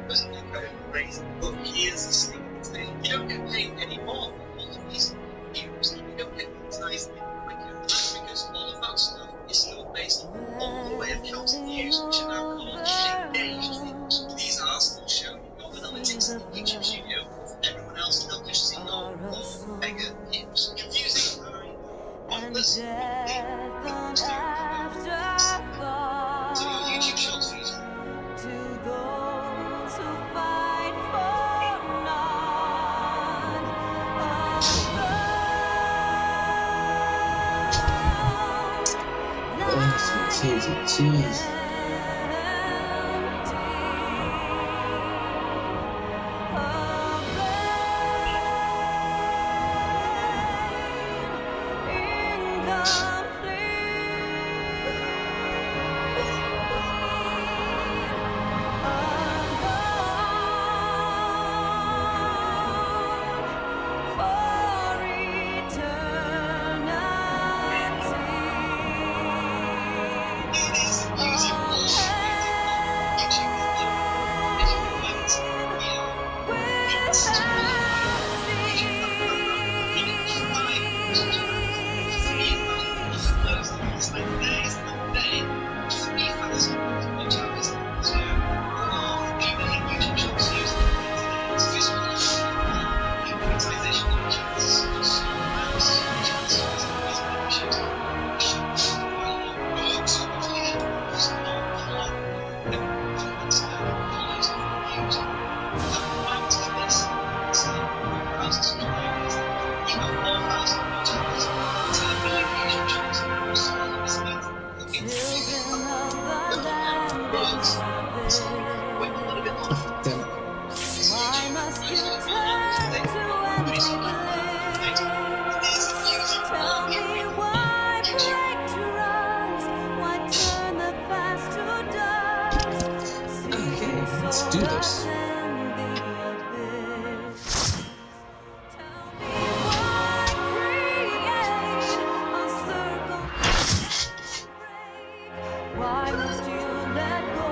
doesn't get very crazy. But here's the thing, you don't get paid any more for all of these views. You don't get monetized any quicker. That's because all of that stuff is still based on all the way of counting views, which are now called engaged views. These are still showing your analytics in YouTube Studio. Everyone else will just see your mega views. Confusing, right? And death on afterthought. So your YouTube shorts views. To those who fight for none alone. Oh, some cheese. wait a little bit longer. Damn it. Why must you turn to empty bliss? Tell me why break trust? Why turn the past to dust? Okay, let's do this. In the abyss. Tell me why create a circle break? Why must you let go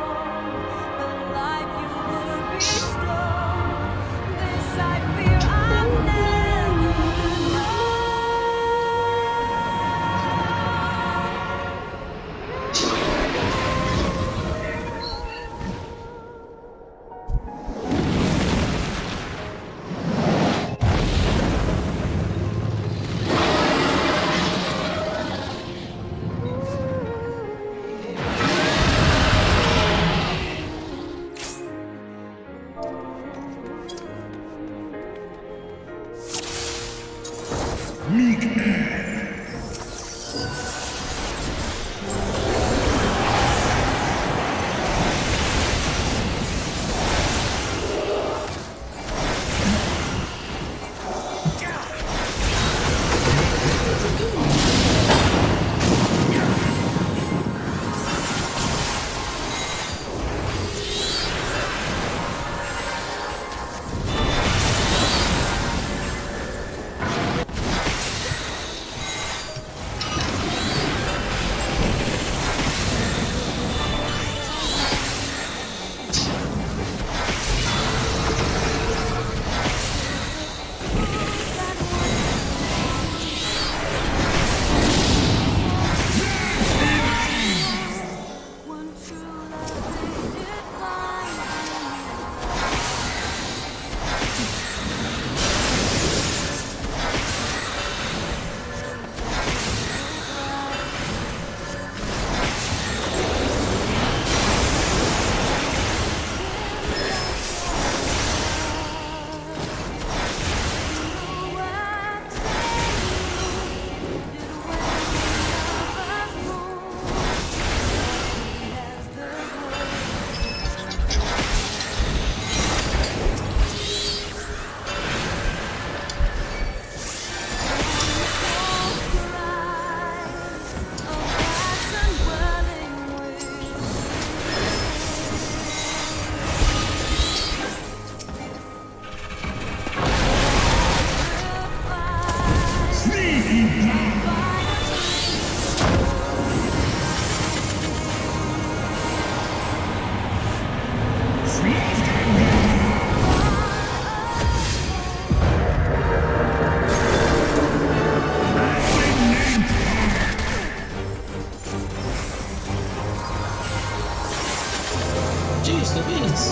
the life you were bestowed? This I fear I'll never know. One true love Jeez, the beans.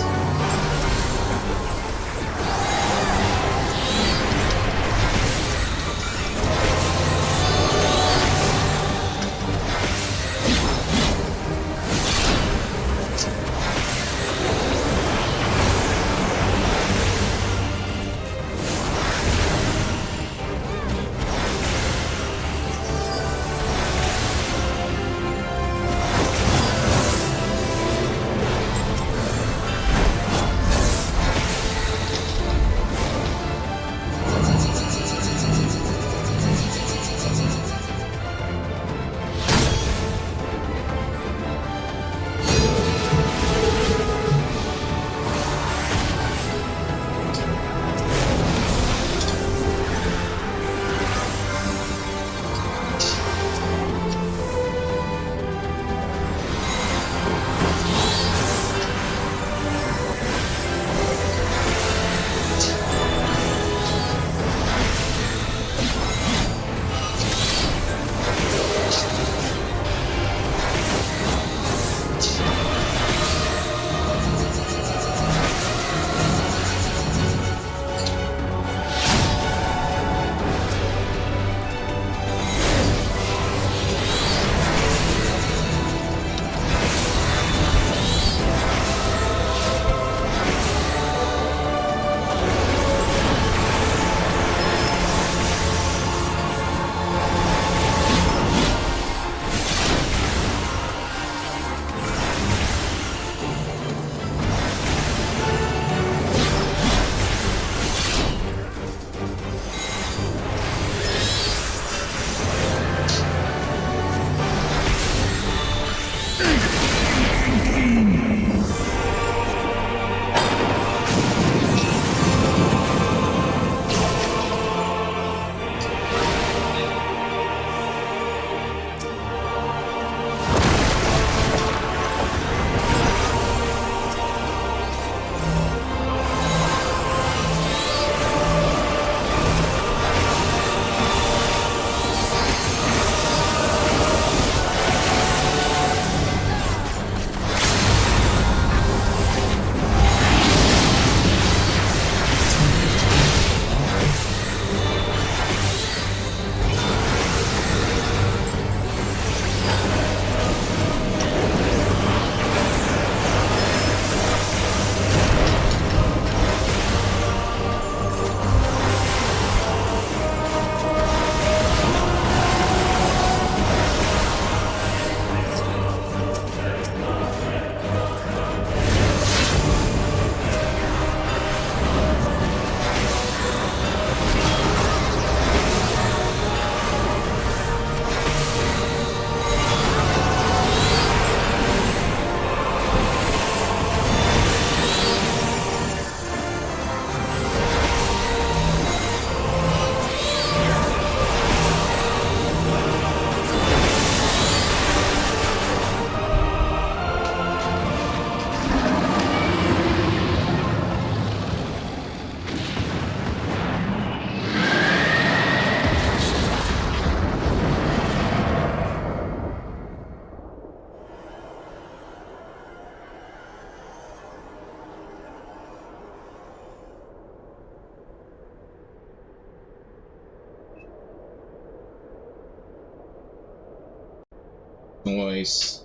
Noise.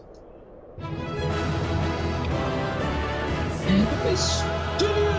And studio.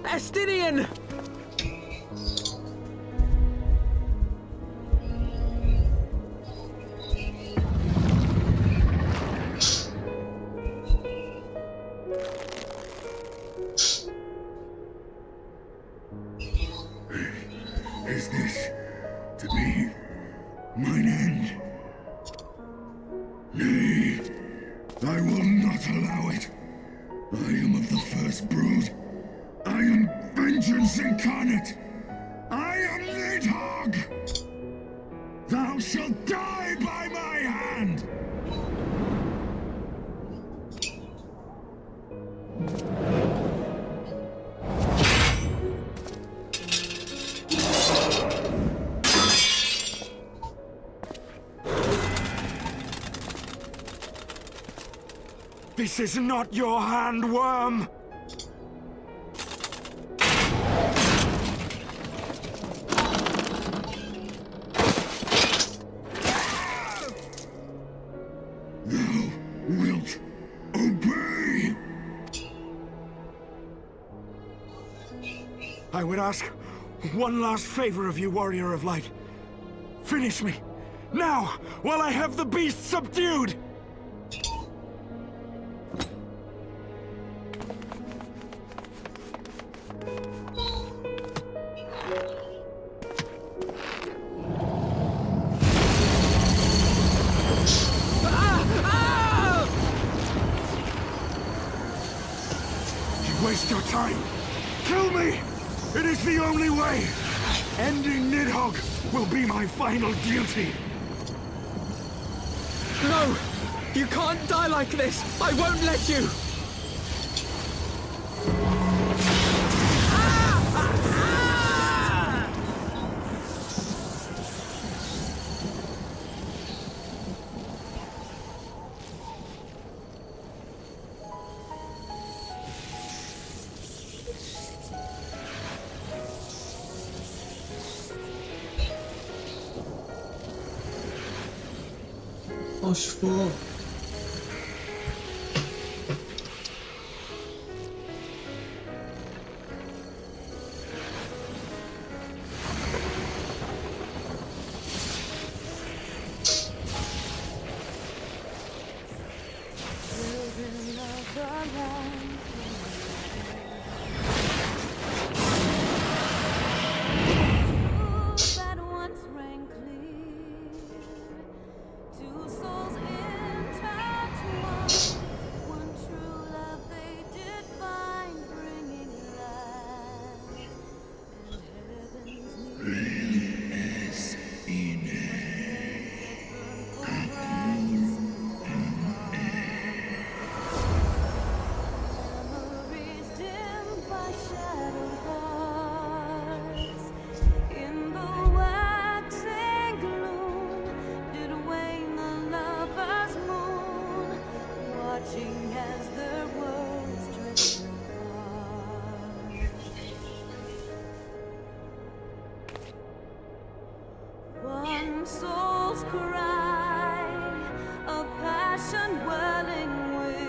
Estinian! Is this to be mine end? Nay, I will not allow it. I am of the first brood. I am vengeance incarnate. I am Nidhogg. Thou shalt die by my hand. This is not your hand, worm! Thou wilt obey. I would ask one last favor of you, Warrior of Light. Finish me, now, while I have the beast subdued! Waste your time! Kill me! It is the only way! Ending Nidhogg will be my final duty! No! You can't die like this! I won't let you! Push for. Children of the land. Truth that once rang clear. Two souls intertwined. One true love they did find, bringing light and heaven's new. Es ine. Memories dimmed by shadowed hearts. In the waxing gloom did wane the lover's moon, watching as their worlds drift apart. One soul's cry, a passion welling within.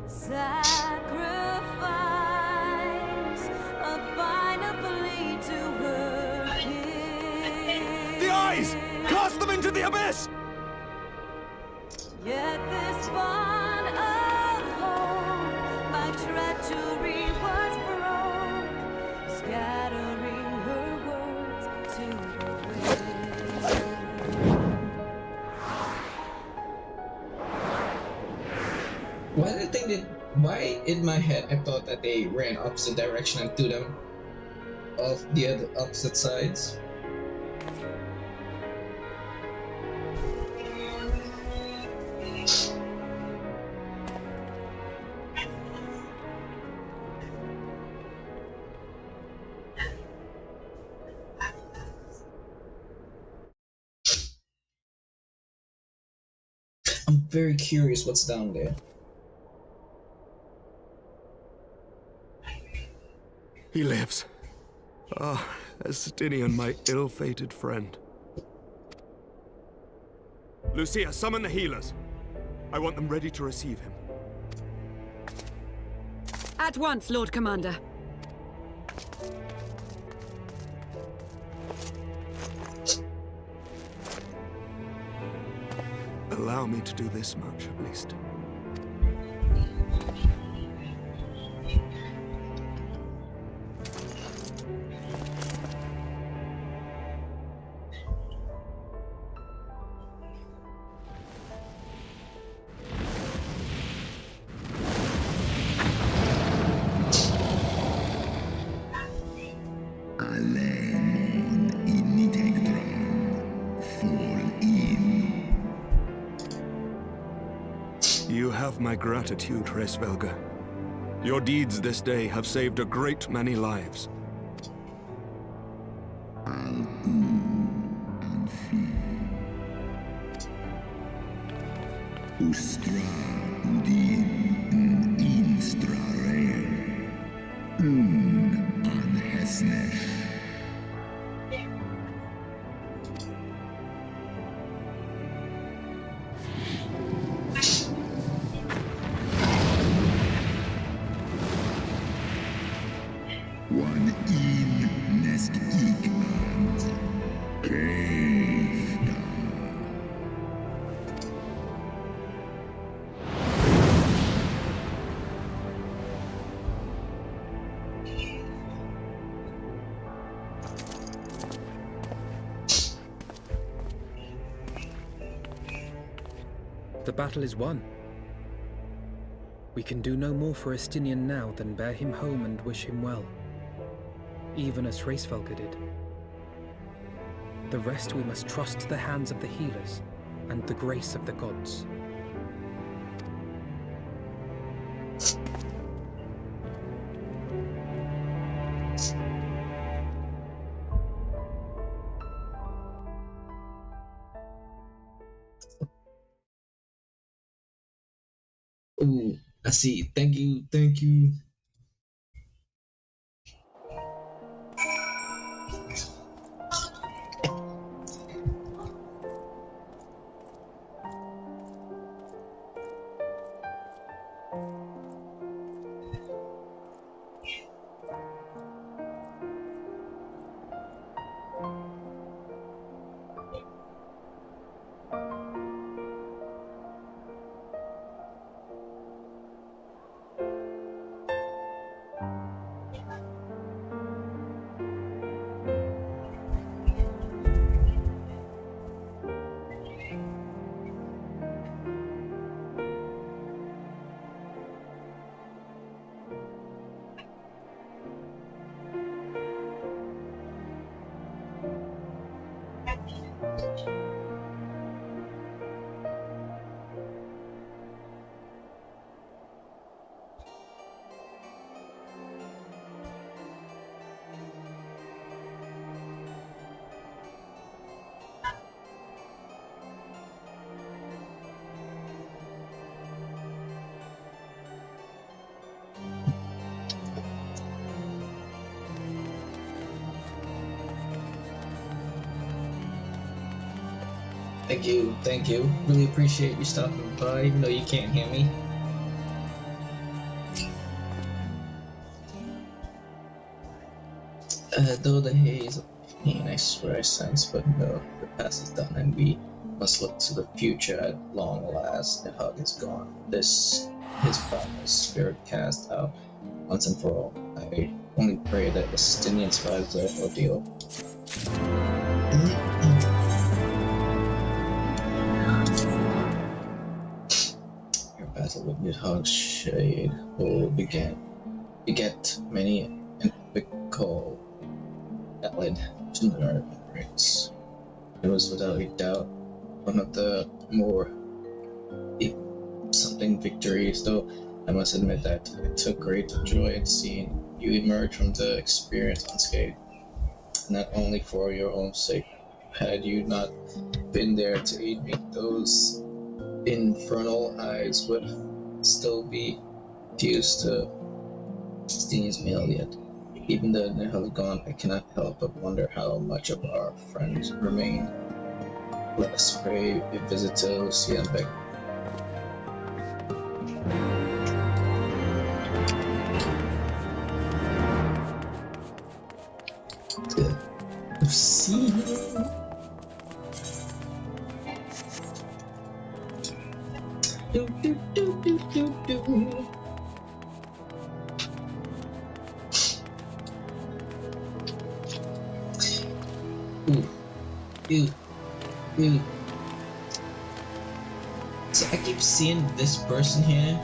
Sacrifice, a final plea to her king. The eyes! Cast them the abyss! Yet this bond of hope, my treachery was broke, scattering her words to the wind. Why in my head I thought that they ran opposite direction and threw them off the other opposite sides? I'm very curious what's down there. He lives. Ah, Estinian, my ill-fated friend. Lucia, summon the healers. I want them ready to receive him. At once, Lord Commander. Allow me to do this much, at least. You have my gratitude, Heavensward. Your deeds this day have saved a great many lives. Ustra udin instra rei an hesnesh. One in nest ik and cave. The battle is won. We can do no more for Estinian now than bear him home and wish him well, even as Heavensward did. The rest we must trust to the hands of the healers and the grace of the gods. Ooh, I see. Thank you, thank you. Thank you. Really appreciate you stopping by, even though you can't hear me. Though the haze of pain I swear I sense, but no, the past is done and we must look to the future at long last. The hug is gone. This his primal spirit cast out once and for all. I only pray that Estinian survives the ordeal. Your battle with Nidhogg Shade will beget many an epic call that led to the race. It was without a doubt one of the more something victories, though I must admit that I took great joy in seeing you emerge from the experience unscathed. Not only for your own sake, had you not been there to aid me, those infernal eyes would still be fused to Steen's mail yet. Even though Nihal is gone, I cannot help but wonder how much of our friends remain. Let us pray a visit to Lucia and Beck. See you. Do, do, do, do, do, do. Ooh. So I keep seeing this person here.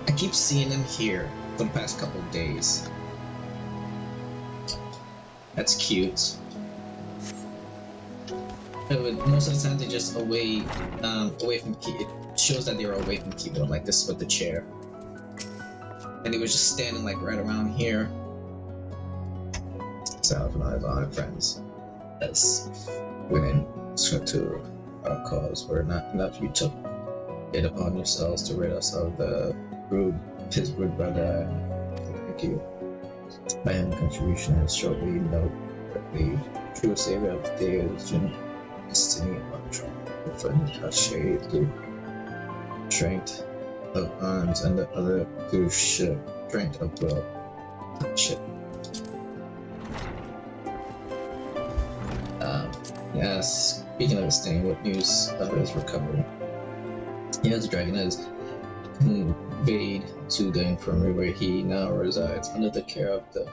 I keep seeing him here for the past couple of days. That's cute. Most of the time they're just away from key. It shows that they're away from keyboard, like this with the chair. And they were just standing like right around here. So I have our friends. As women to our cause were not enough, you took it upon yourselves to rid us of his brood brother. Thank you. My own contribution is shortly note that the true savior of the day is destiny of triumph, a shade through strength of arms and the other through strength of will. Shit. Yes, speaking of his thing, what news of his recovery? Yes, the dragon has conveyed to the infirmary where he now resides under the care of the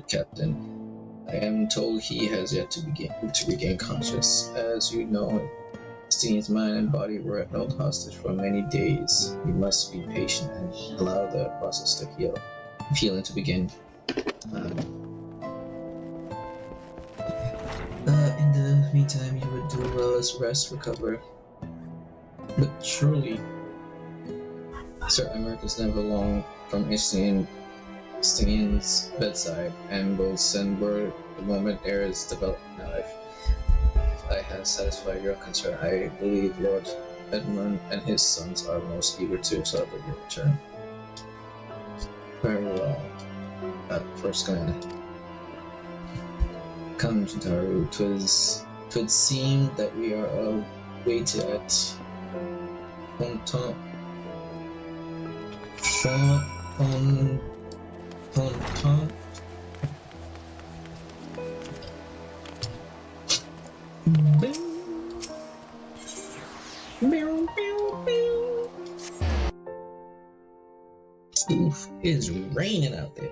captain. I am told he has yet to regain conscious. As you know, Steen's mind and body were held hostage for many days. You must be patient and allow the process to healing to begin. In the meantime, you would do well as rest, recover. But truly, Sir Emmerich is never long from Estinian's bedside, and will send word the moment there is development. Now, if I have satisfied your concern, I believe Lord Edmund and his sons are most eager to celebrate your return. Very well. At first glance, come, Jintaro. 'Twould seem that we are awaited at Ponton. Oof, it is raining out there.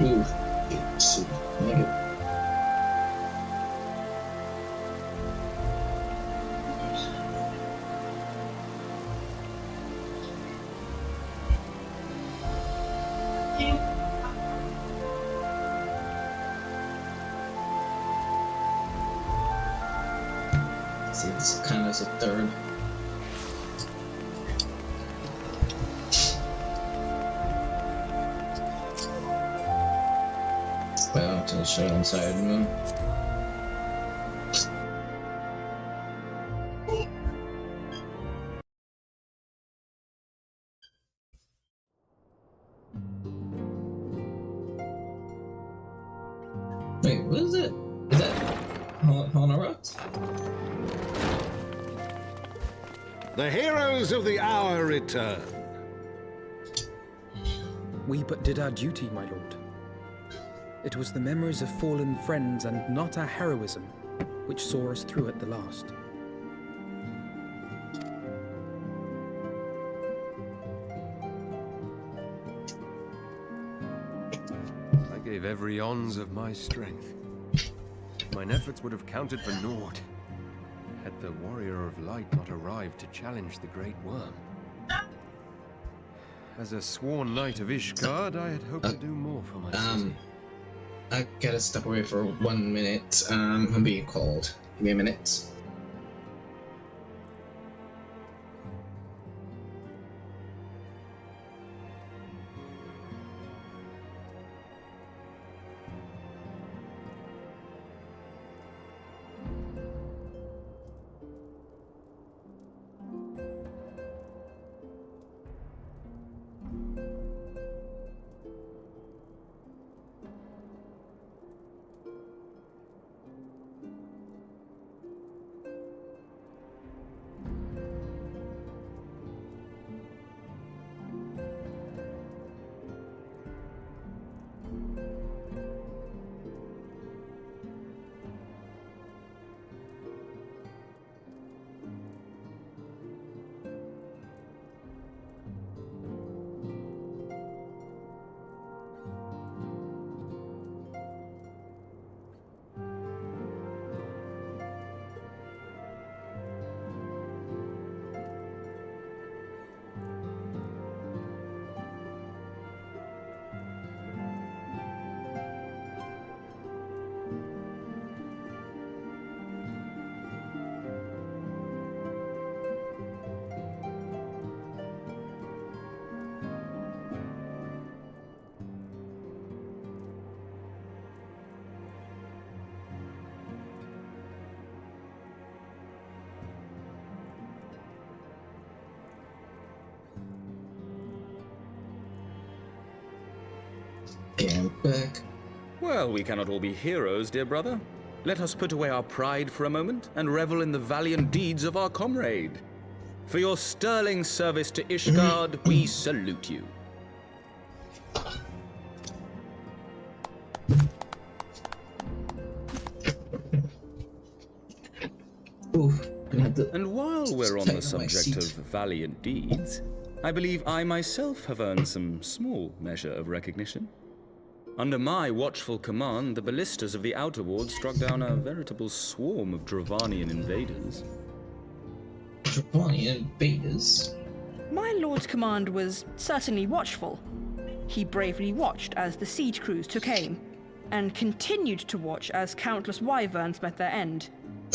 Ooh, it's negative. See, it's kind of as a third. Well, to the show inside the moon. Wait, what is it? Honorat? The heroes of the hour return. We but did our duty, my lord. It was the memories of fallen friends and not our heroism which saw us through at the last. I gave every ounce of my strength. Mine efforts would have counted for naught had the Warrior of Light not arrived to challenge the Great Worm. As a sworn knight of Ishgard, I had hoped to do more for my city. I gotta step away for 1 minute. I'm being called. Give me a minute. I'm back. Well, we cannot all be heroes, dear brother. Let us put away our pride for a moment and revel in the valiant deeds of our comrade. For your sterling service to Ishgard, we salute you. And while we're on the subject of valiant deeds, I believe I myself have earned some small measure of recognition. Under my watchful command, the ballistas of the Outer Ward struck down a veritable swarm of Dravanian invaders. Dravanian invaders? My lord's command was certainly watchful. He bravely watched as the siege crews took aim, and continued to watch as countless wyverns met their end.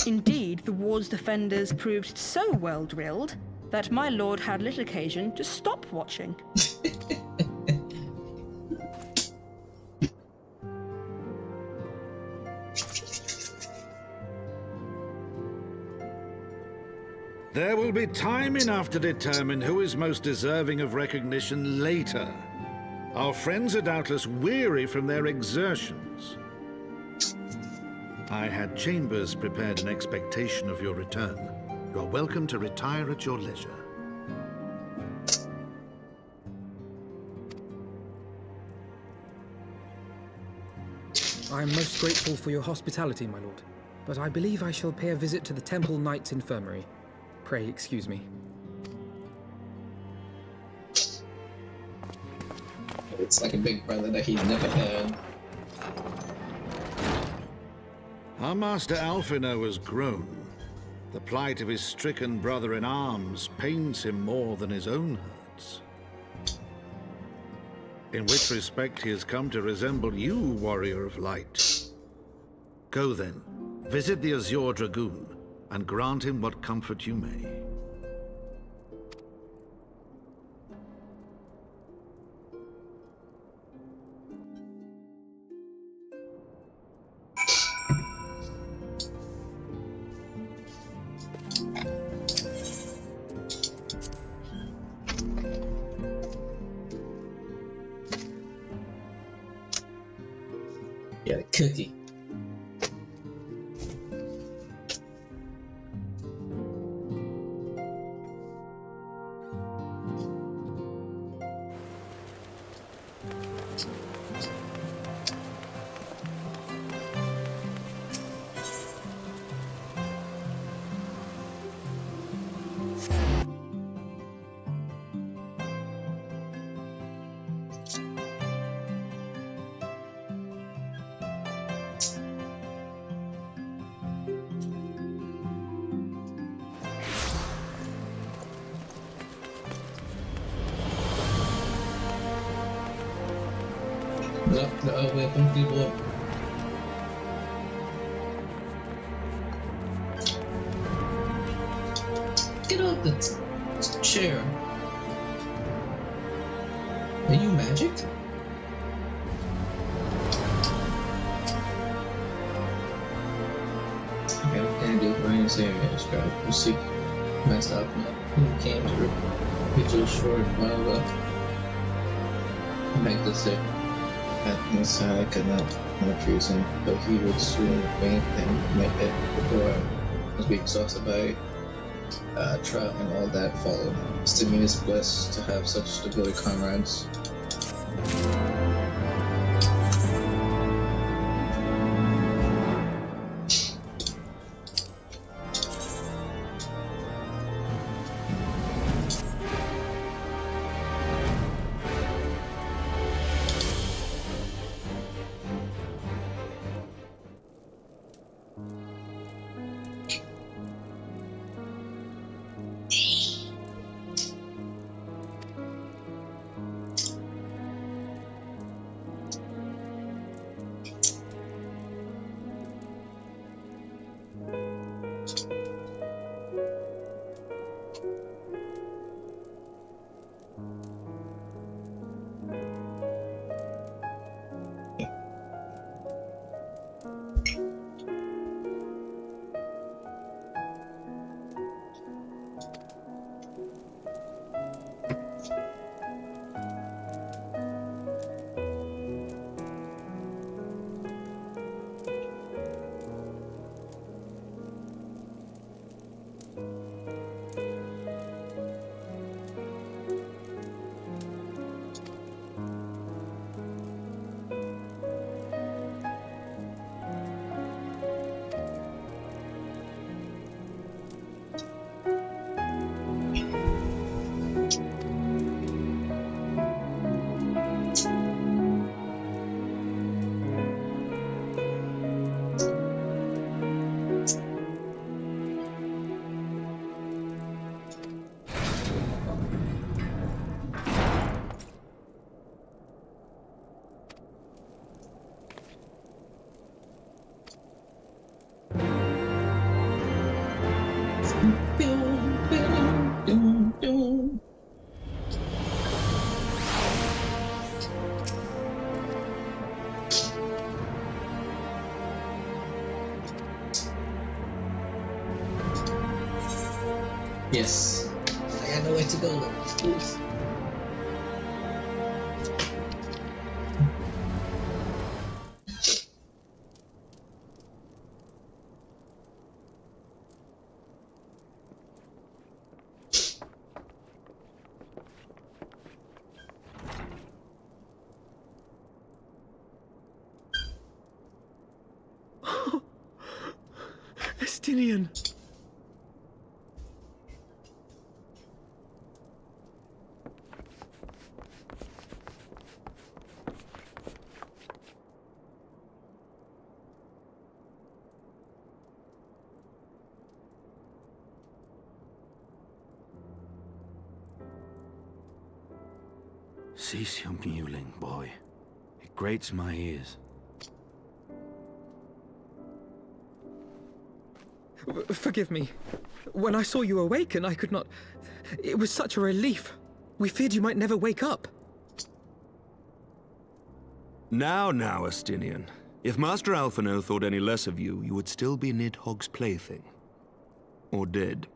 Indeed, the ward's defenders proved so well drilled that my lord had little occasion to stop watching. There will be time enough to determine who is most deserving of recognition later. Our friends are doubtless weary from their exertions. I had chambers prepared in expectation of your return. You are welcome to retire at your leisure. I am most grateful for your hospitality, my lord, but I believe I shall pay a visit to the Temple Knight's Infirmary. Pray excuse me. It's like a big brother that he's never had. Our master Alphino has grown. The plight of his stricken brother-in-arms pains him more than his own hurts. In which respect he has come to resemble you, Warrior of Light. Go then, visit the Azure Dragoon, and grant him what comfort you may. Yeah, the cookie. The weapon people. Get off the chair. Are you magic? Okay, what can I do for any saving describe? You seek myself who came to Vigil short while ago. Make the sick. At this I could not much reason, though he would soon faint and make it before I was be exhausted by trial and all that followed. Stimming is blessed to have such devoted comrades. Yes. I got nowhere to go though. Please. Estinian! Cease your mewling, boy. It grates my ears. Forgive me. When I saw you awaken, I could not... It was such a relief. We feared you might never wake up. Now, Estinian. If Master Alphino thought any less of you, you would still be Nidhogg's plaything. Or dead.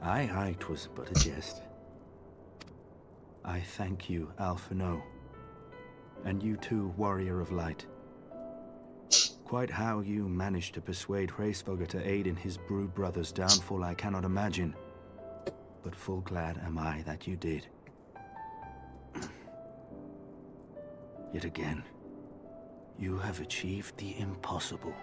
Aye, 'twas but a jest. I thank you, Alphino. And you too, Warrior of Light. Quite how you managed to persuade Hraesvelgr to aid in his brood brother's downfall I cannot imagine. But full glad am I that you did. Yet again, you have achieved the impossible.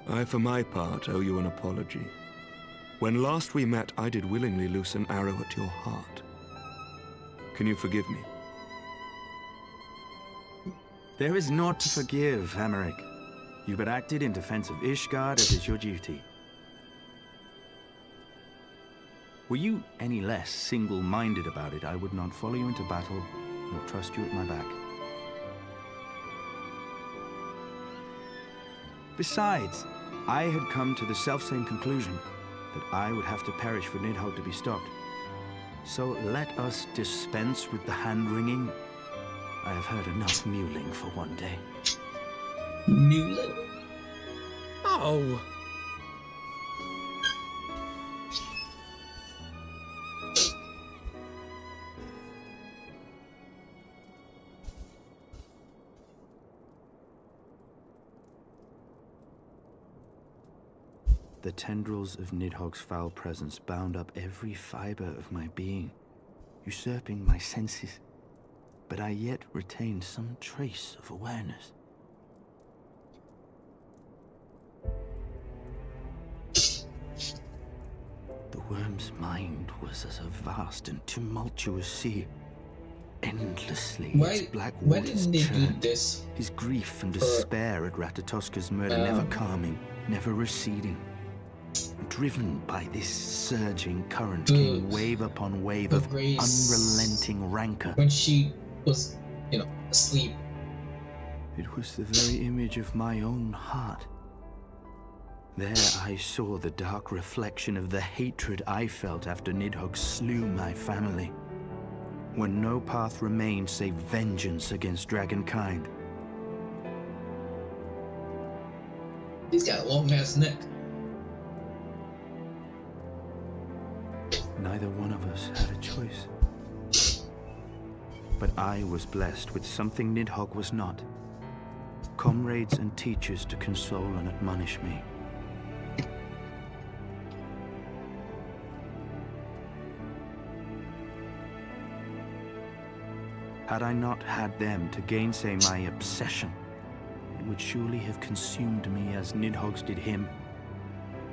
I, for my part, owe you an apology. When last we met, I did willingly loose an arrow at your heart. Can you forgive me? There is naught to forgive, Hameric. You but acted in defense of Ishgard as is your duty. Were you any less single-minded about it, I would not follow you into battle, nor trust you at my back. Besides, I had come to the selfsame conclusion, that I would have to perish for Nidhogg to be stopped. So let us dispense with the hand-wringing. I have heard enough mewling for one day. Mewling? Oh! The tendrils of Nidhogg's foul presence bound up every fiber of my being, usurping my senses, but I yet retained some trace of awareness. The worm's mind was as a vast and tumultuous sea. Endlessly, its black waters churned. His grief and despair at Ratatoska's murder never calming, never receding. Driven by this surging current came wave upon wave of unrelenting rancor. When she was, asleep. It was the very image of my own heart. There I saw the dark reflection of the hatred I felt after Nidhogg slew my family. When no path remained save vengeance against dragonkind. He's got a long-ass neck. Neither one of us had a choice. But I was blessed with something Nidhogg was not. Comrades and teachers to console and admonish me. Had I not had them to gainsay my obsession, it would surely have consumed me as Nidhogg's did him,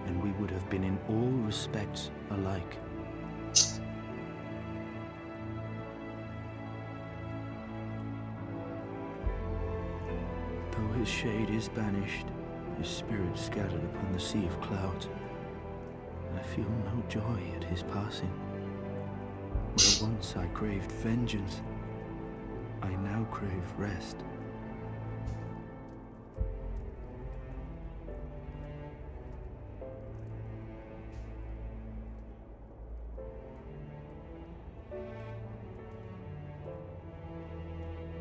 and we would have been in all respects alike. Though his shade is banished, his spirit scattered upon the sea of clouds, I feel no joy at his passing. Where once I craved vengeance, I now crave rest.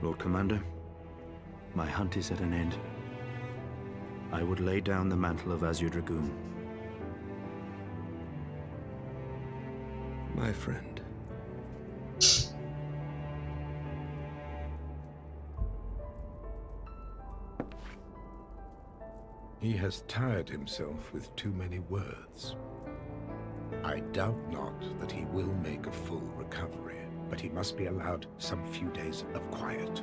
Lord Commander, my hunt is at an end. I would lay down the mantle of Azure Dragoon. My friend. He has tired himself with too many words. I doubt not that he will make a full recovery, but he must be allowed some few days of quiet.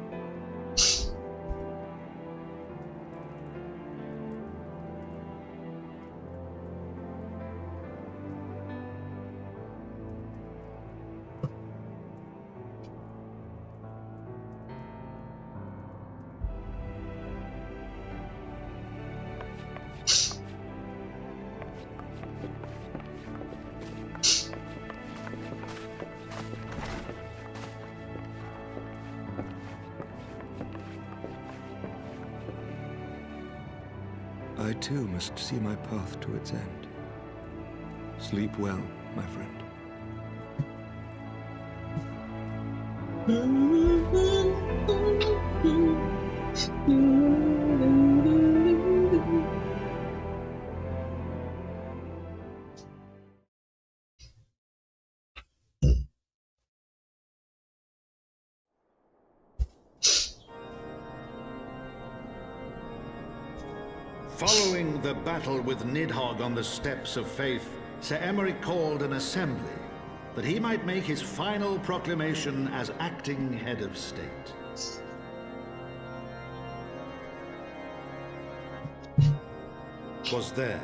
I too must see my path to its end. Sleep well, my friend. Following the battle with Nidhogg on the Steps of Faith, Sir Emeric called an assembly that he might make his final proclamation as acting head of state. was there,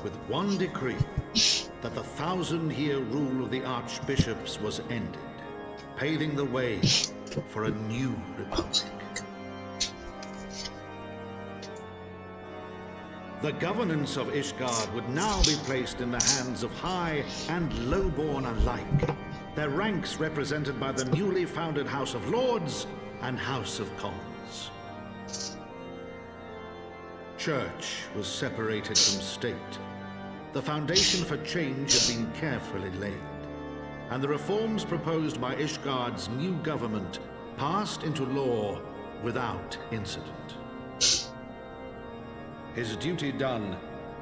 with one decree, that the 1,000-year rule of the archbishops was ended, paving the way for a new republic. The governance of Ishgard would now be placed in the hands of high and low-born alike, their ranks represented by the newly founded House of Lords and House of Commons. Church was separated from state. The foundation for change had been carefully laid, and the reforms proposed by Ishgard's new government passed into law without incident. His duty done,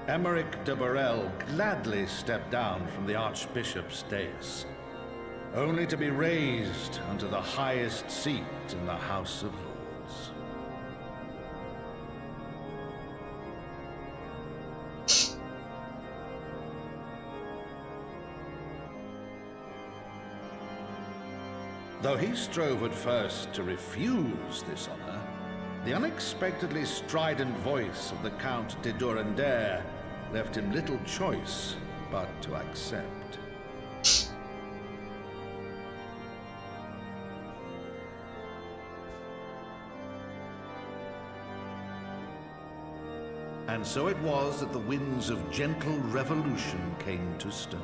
Emmerich de Burrell gladly stepped down from the Archbishop's dais, only to be raised unto the highest seat in the House of Lords. Though he strove at first to refuse this honor, the unexpectedly strident voice of the Count de Durandare left him little choice but to accept. And so it was that the winds of gentle revolution came to stir.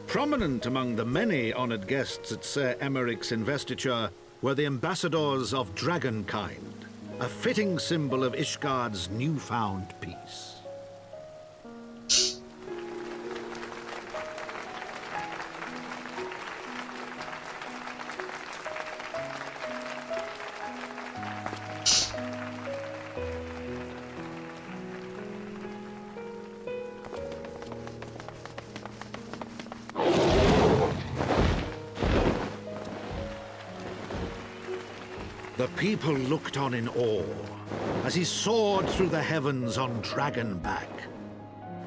Prominent among the many honored guests at Sir Emmerich's investiture were the ambassadors of Dragonkind, a fitting symbol of Ishgard's newfound peace. The people looked on in awe as he soared through the heavens on Dragonback.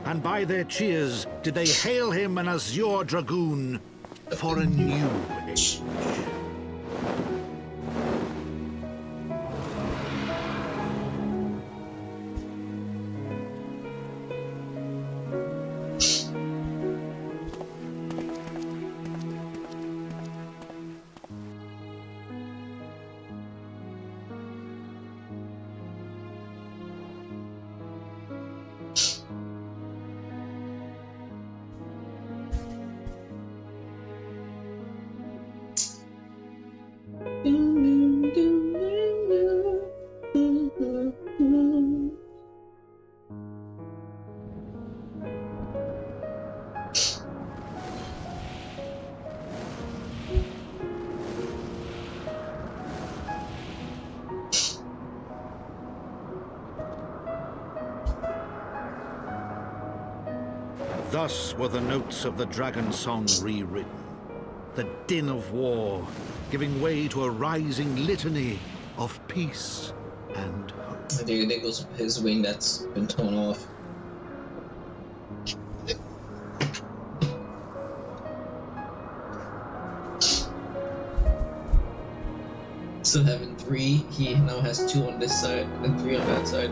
And by their cheers did they hail him an Azure Dragoon for a new age. Thus were the notes of the dragon song rewritten, the din of war giving way to a rising litany of peace and hope. There goes his wing that's been torn off. So having 3, he now has 2 on this side and 3 on that side.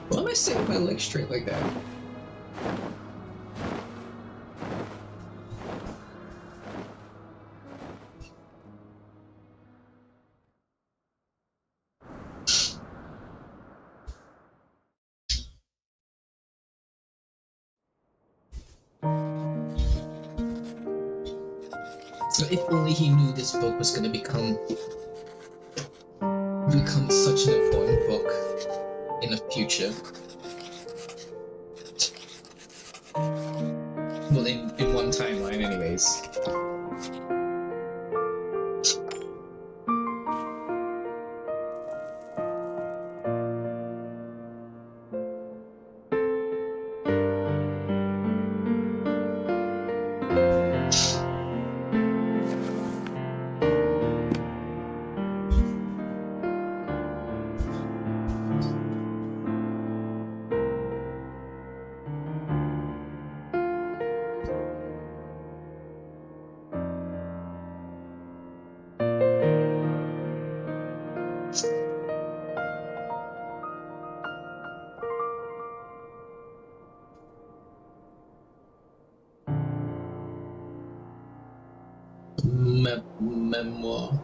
Why am I sitting with my legs straight like that? So if only he knew this book was going to become become such an important book in the future. Well, in one timeline, anyways. Memoir.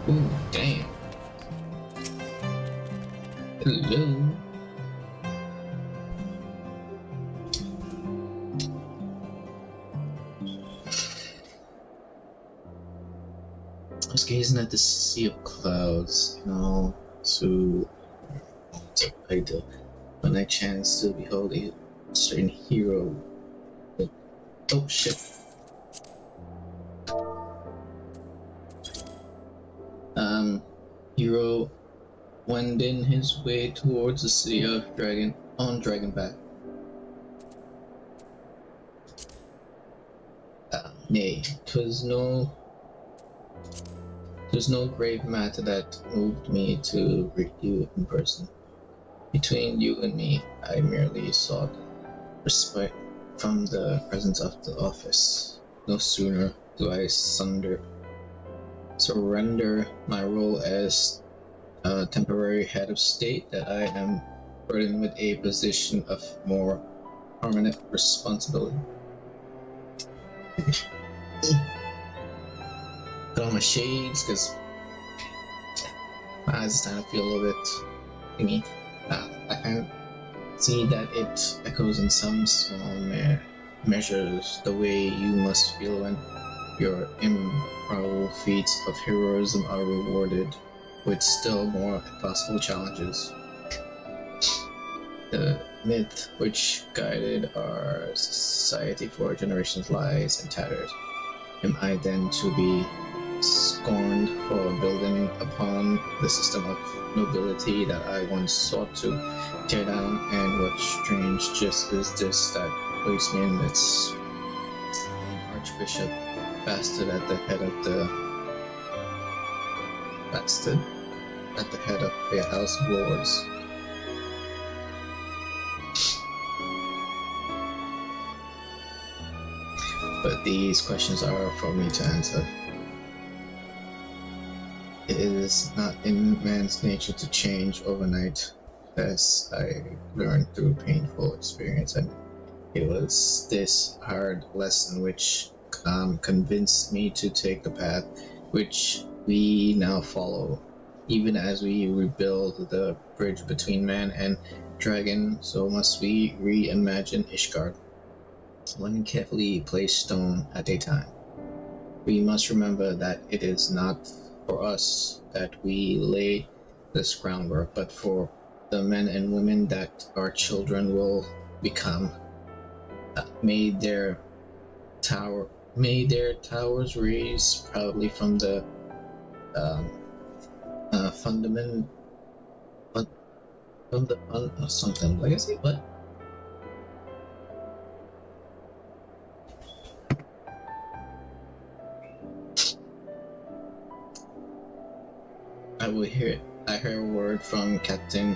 Ooh, damn. Hello. I was gazing at the sea of clouds, to idle, when I chanced to behold a certain hero. Oh shit. Hero wending his way towards the city of Dragonback. Nay, 'twas no grave matter that moved me to greet you in person. Between you and me, I merely sought respite from the presence of the office. No sooner do I surrender my role as temporary head of state that I am burdened with a position of more permanent responsibility. Put on my shades because my eyes are starting to feel a little bit thingy. I can see that it echoes in some small measures the way you must feel when your improbable feats of heroism are rewarded with still more impossible challenges. The myth which guided our society for generations lies in tatters. Am I then to be scorned for building upon the system of nobility that I once sought to tear down? And what strange gist is this that placed me in its Archbishop Bastard at the head of the House of Lords? But these questions are for me to answer. It is not in man's nature to change overnight, as I learned through painful experience, and it was this hard lesson which convinced me to take the path which we now follow. Even as we rebuild the bridge between man and dragon, so must we reimagine Ishgard, one carefully placed stone at a time. We must remember that it is not for us that we lay this groundwork, but for the men and women that our children will become. May their towers raise proudly from the fundament, something like I say, what? I hear a word from Captain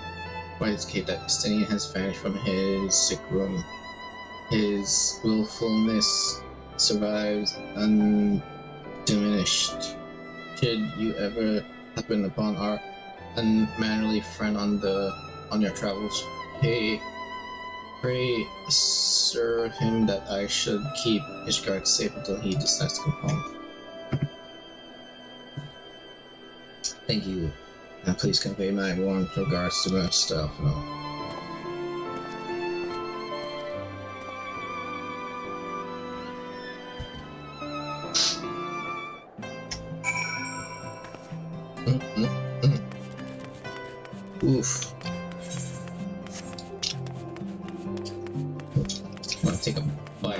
Whitescape that Justinian has vanished from his sick room. His willfulness survives undiminished. Should you ever happen upon our unmannerly friend on your travels, pray assure him that I should keep Ishgard safe until he decides to come home. Thank you, and please convey my warm regards to Master Alphino. Oof. I'm gonna take a bite.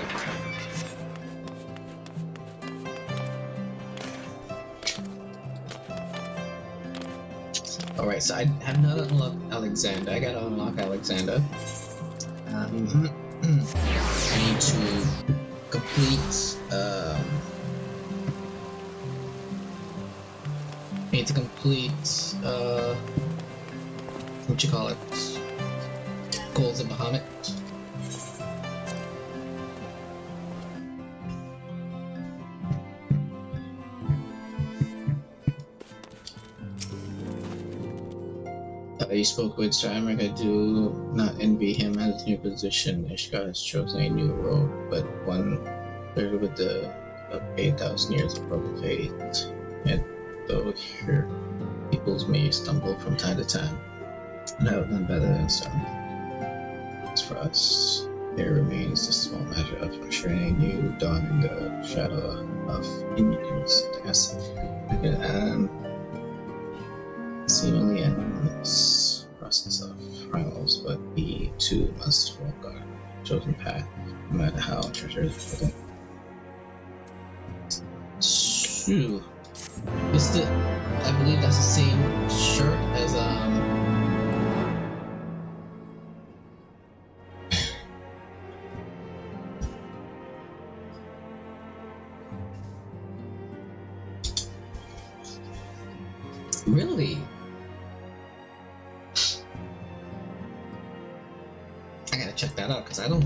Alright, so I have not unlocked Alexander. I gotta unlock Alexander. I need to complete what you call it? Goals of Bahamut. You spoke with Sir Amric. I do not envy him at his new position. Ishgard has chosen a new road, but one filled with the 8,000 years of broken faith. Yet, though here peoples may stumble from time to time, and I have none better than some. As for us, there remains the small matter of ushering a new dawn in the shadow of Indians. Yes, and seemingly endless process of trials, but we too must walk our chosen path, no matter how treacherous it is. Shoo. I believe that's the same shirt as Really? I gotta check that out because I don't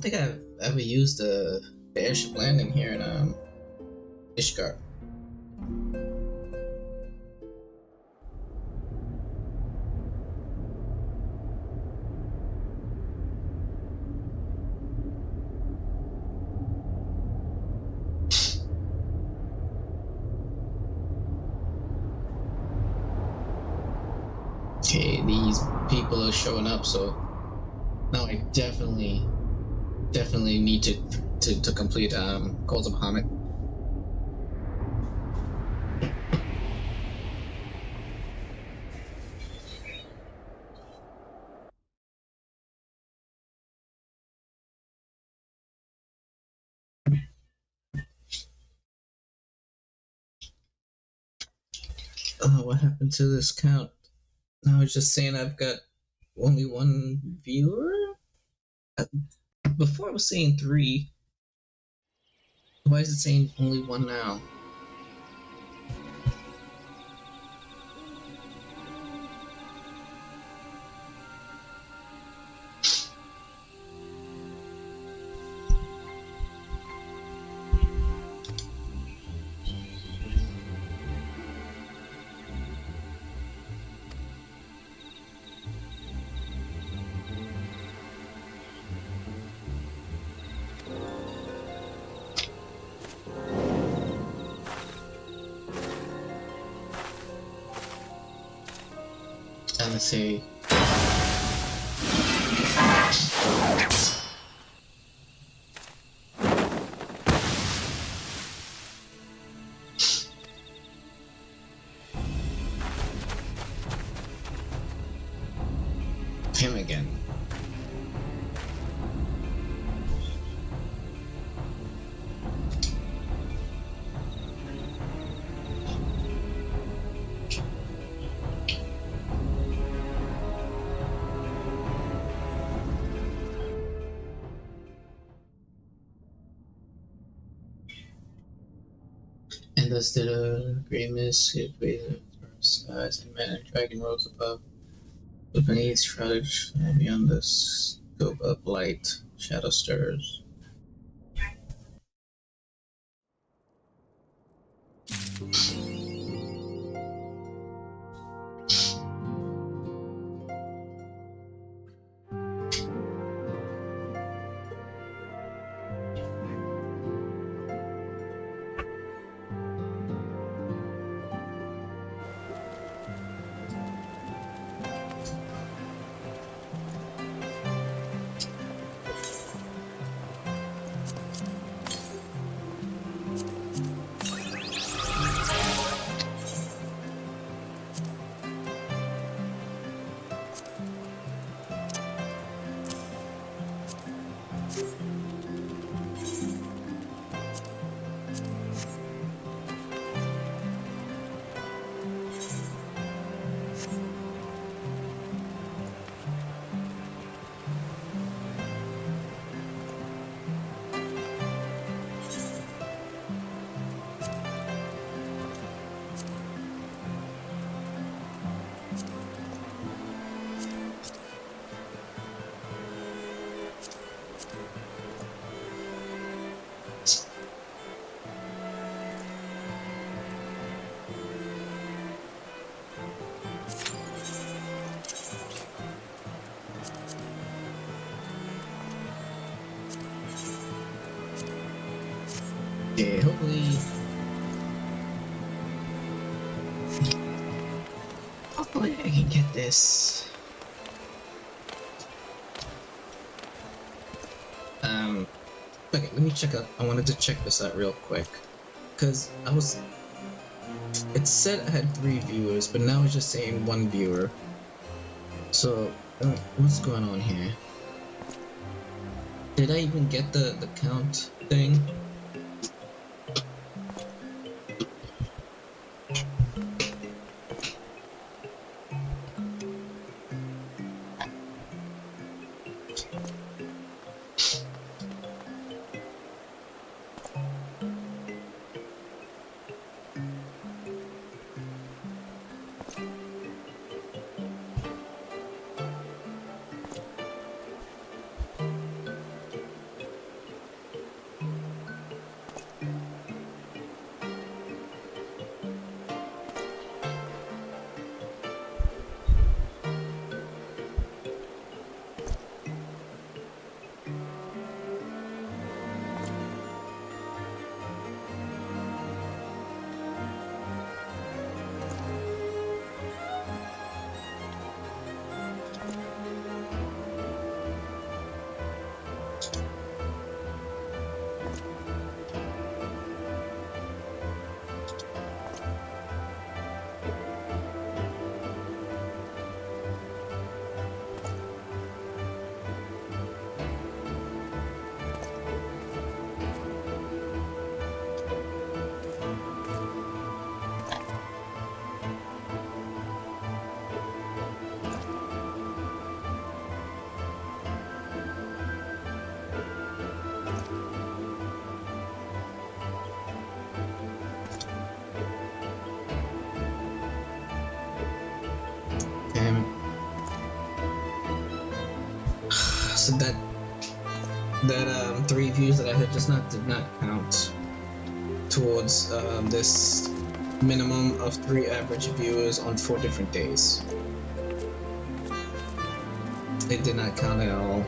think I've ever used the airship landing here in Ishgard. Okay, these people are showing up, so now I definitely need to complete Calls of Bahamut. What happened to this count? Now it's just saying I've got only one viewer? Before it was saying 3. Why is it saying only 1 now? Let's see. Him again. And thus did agreement with skies and men and dragon rose above. But beneath shrouded beyond the scope of light, shadow stirs. Okay, hopefully I can get this. Okay, let me check out. I wanted to check this out real quick, cause it said I had 3 viewers, but now it's just saying 1 viewer. So, what's going on here? Did I even get the count thing? So that 3 views that I had just did not count towards this minimum of 3 average viewers on 4 different days. It did not count at all.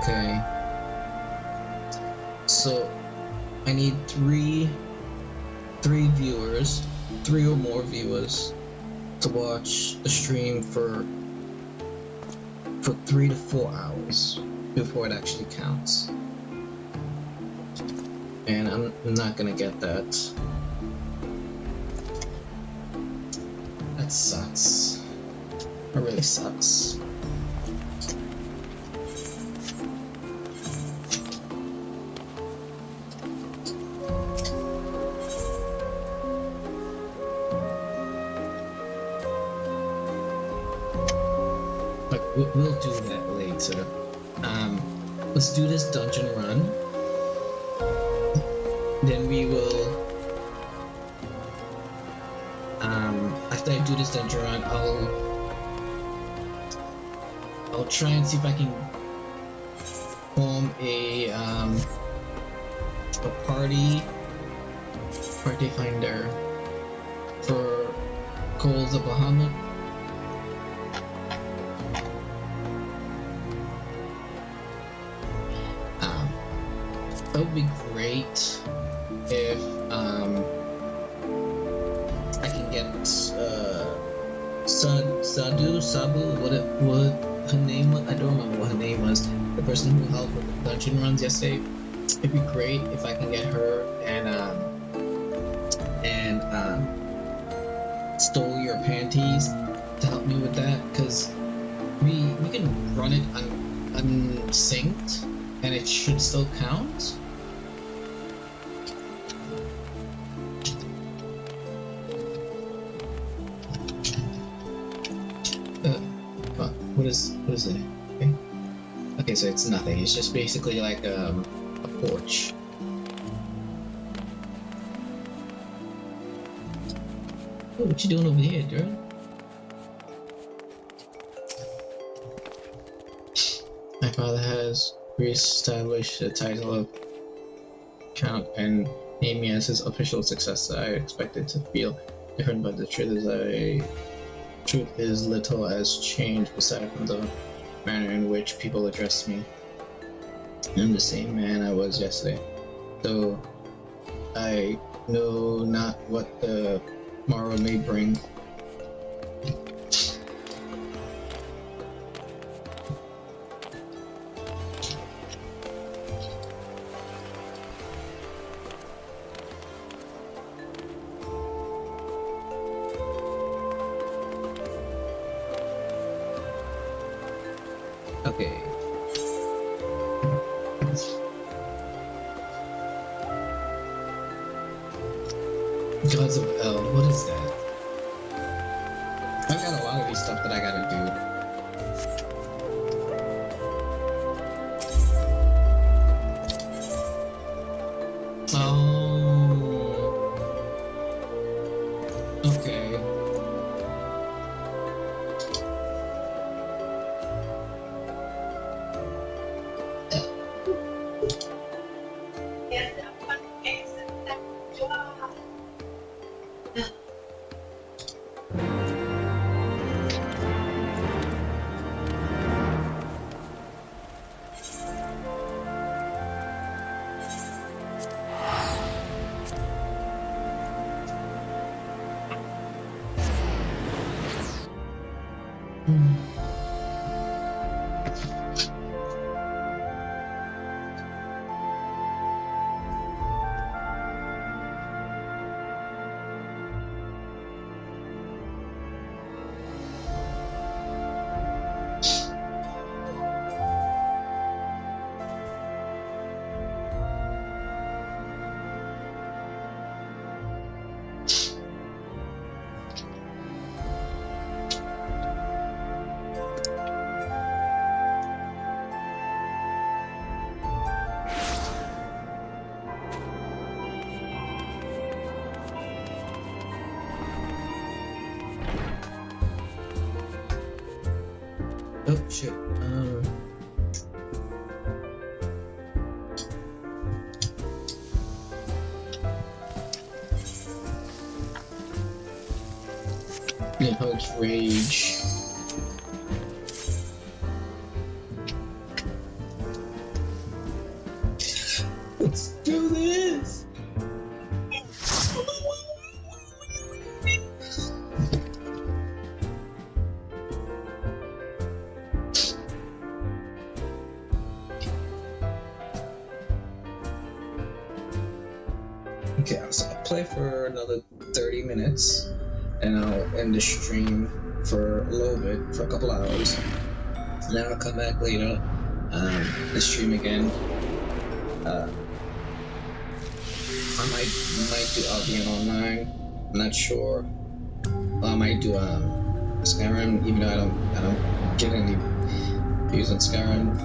Okay. So I need three viewers, 3 or more viewers, to watch the stream for 3 to 4 hours before it actually counts. And I'm not gonna get that. That sucks. It really sucks. But we'll do that later. Let's do this dungeon run. Then we will. After I do this dungeon run, I'll try and see if I can form a party finder for Coals of Bahamut. That would be great if I can get Sabu, what her name was? I don't remember what her name was. The person who helped with the dungeon runs yesterday. It'd be great if I can get her and Stole Your Panties to help me with that, because we can run it unsynced and it should still count. What is it? Okay, so it's nothing. It's just basically like a porch. Oh, what you doing over here, girl? My father has re-established the title of Count and named me as his official successor. I expected to feel different, but the truth is little has changed aside from the manner in which people address me. I'm the same man I was yesterday, though I know not what the morrow may bring. Okay. Gods of El, what is that? I've got a lot of these stuff that I gotta do. Okay. Oh shit. Yeah, Hope's Rage. Okay, so I'll play for another 30 minutes, and I'll end the stream for a little bit, for a couple hours. Then I'll come back later, and stream again. I might do Albion Online. I'm not sure. I might do Skyrim, even though I don't get any views on Skyrim.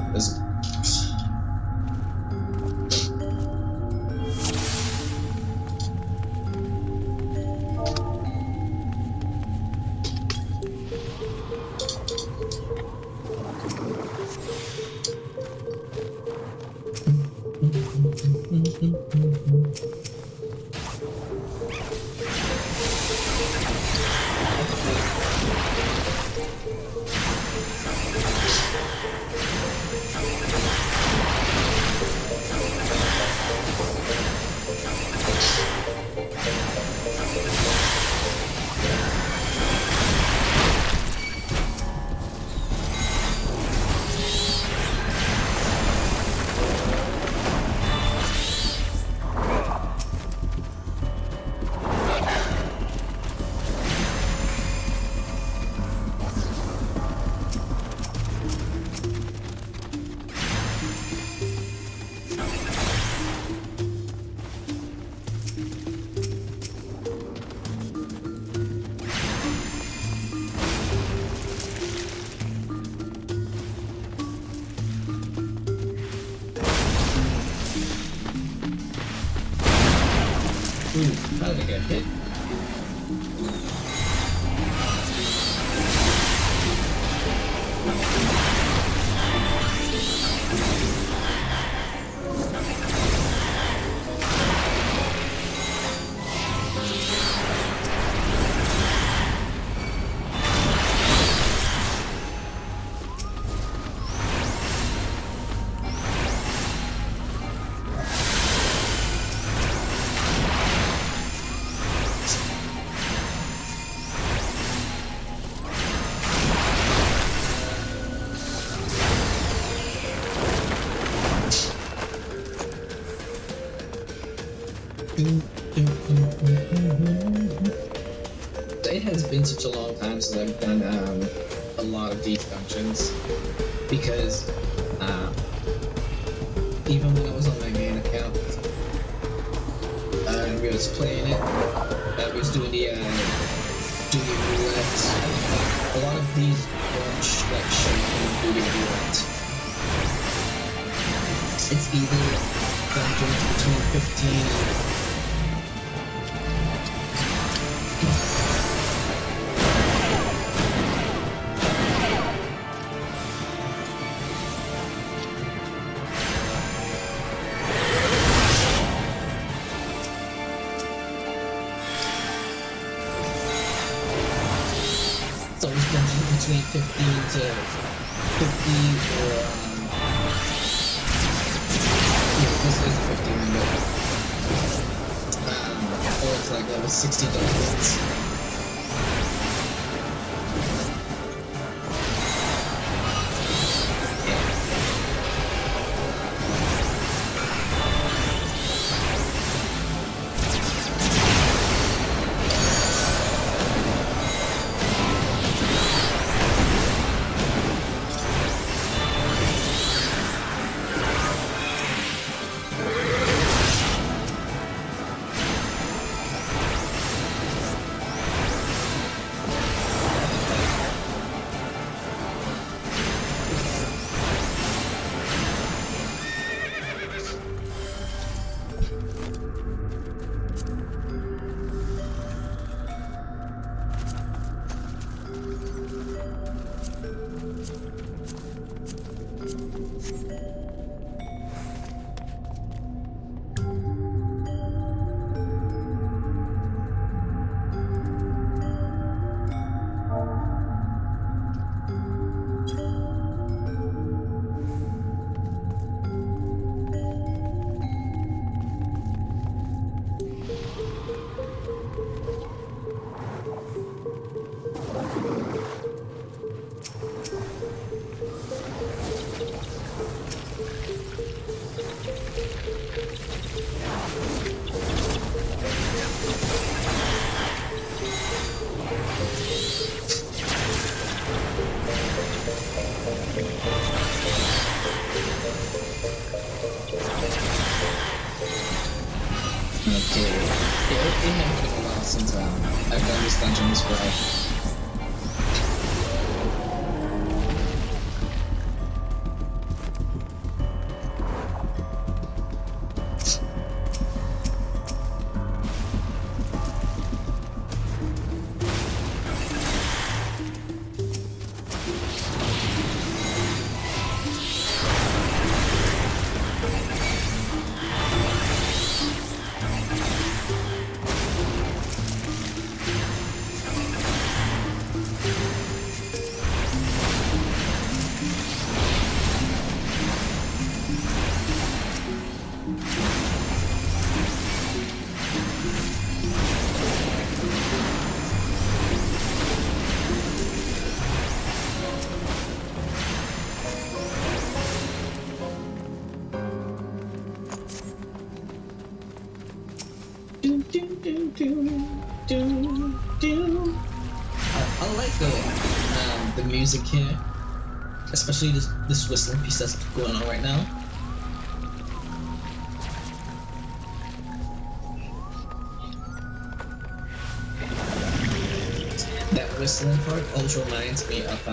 How did I get hit? It has been such a long time since I've done a lot of these dungeons, because even when I was on my main account and we was playing it, we was doing the roulette. A lot of these weren't like showing do the roulette. It's either dungeons between 15 between 15 to 50 or this is 50 number. Or it's like level 60 dungeons. been a while since I've done this dungeon as well. I like the music here, especially this whistling piece that's going on right now. That whistling part also reminds me of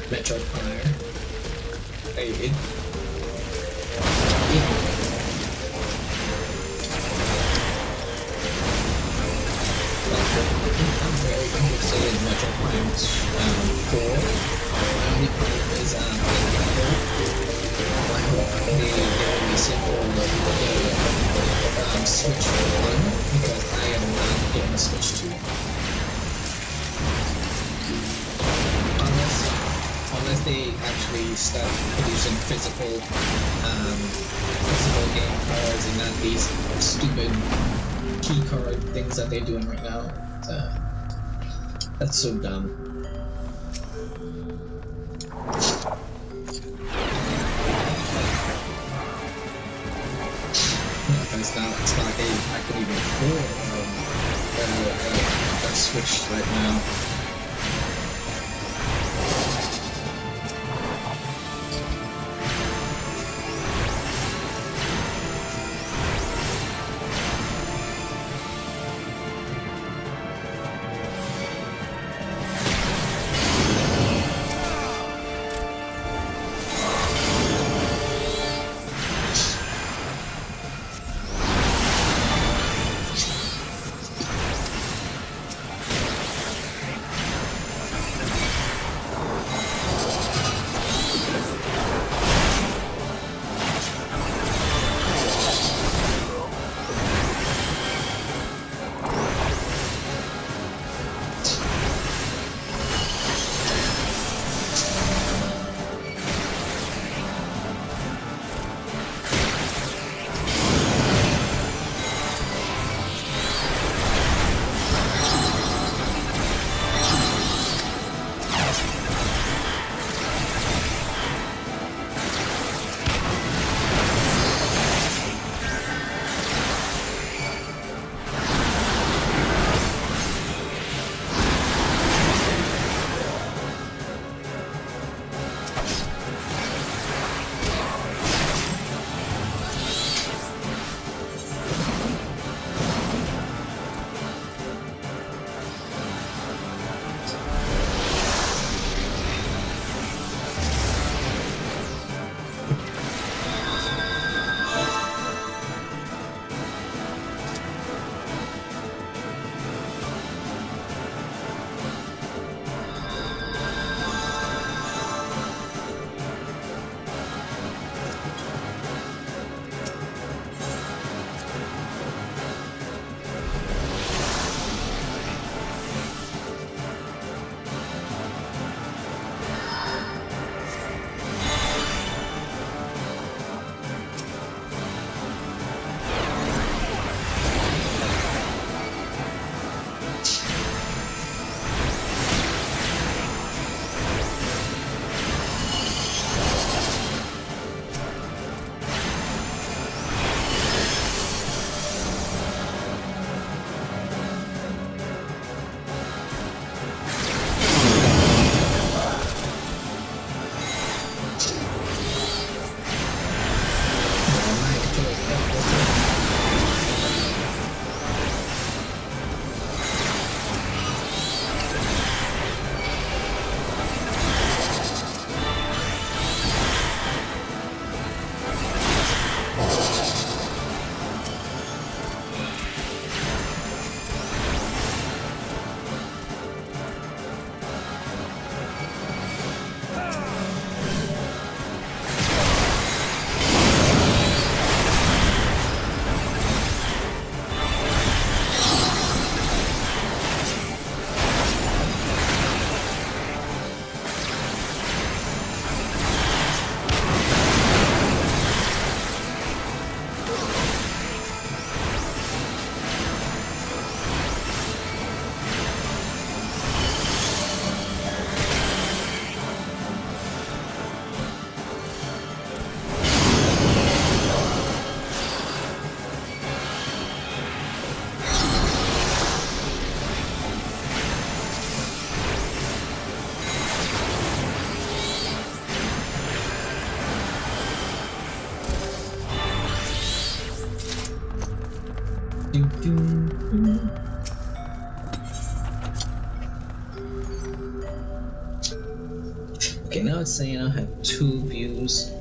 Metroid Prime. I'm very interested in Metroid Prime 4. My only problem is I hope they release it for the Switch 1 because I am not getting a Switch 2. Unless they actually start producing physical game cards and not these stupid key card things that they're doing right now. That's so dumb. It's not like I could even afford a Switch right now. Okay, now it's saying I have 2 views.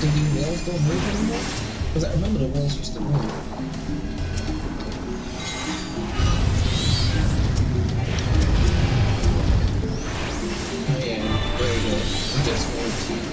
Did the walls don't move anymore? Because I remember the walls used to move. Oh yeah, there you go. It just moved.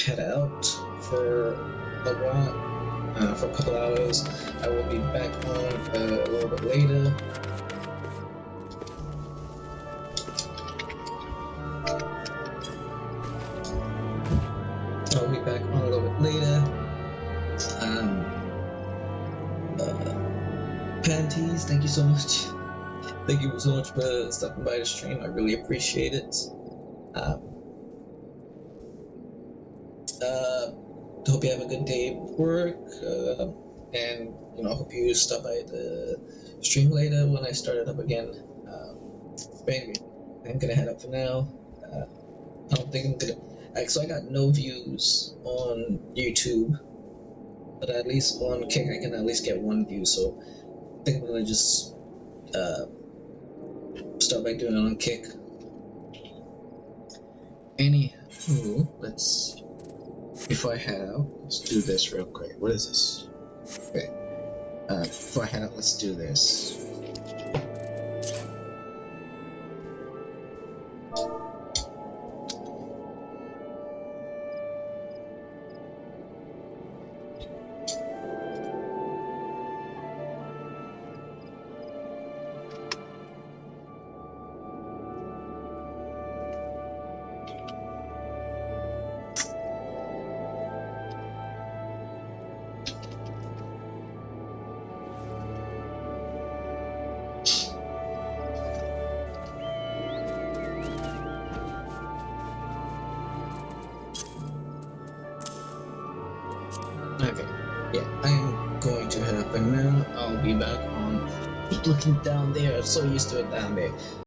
head out for a while, for a couple hours. I will be back on a little bit later. I'll be back on a little bit later. Panties, thank you so much. Thank you so much for stopping by the stream. I really appreciate it. Hope you have a good day at work. And you know, hope you stop by the stream later when I start it up again. But anyway, I'm gonna head up for now. I don't think I'm gonna. So I got no views on YouTube, but at least on Kick I can at least get 1 view. So I think I'm gonna just start by doing it on Kick. Anywho, before I head out, let's do this real quick. What is this? Okay. Before I head out, let's do this. Okay, yeah, I'm going to head up and now I'll be back on. Keep looking down there, I'm so used to it down there.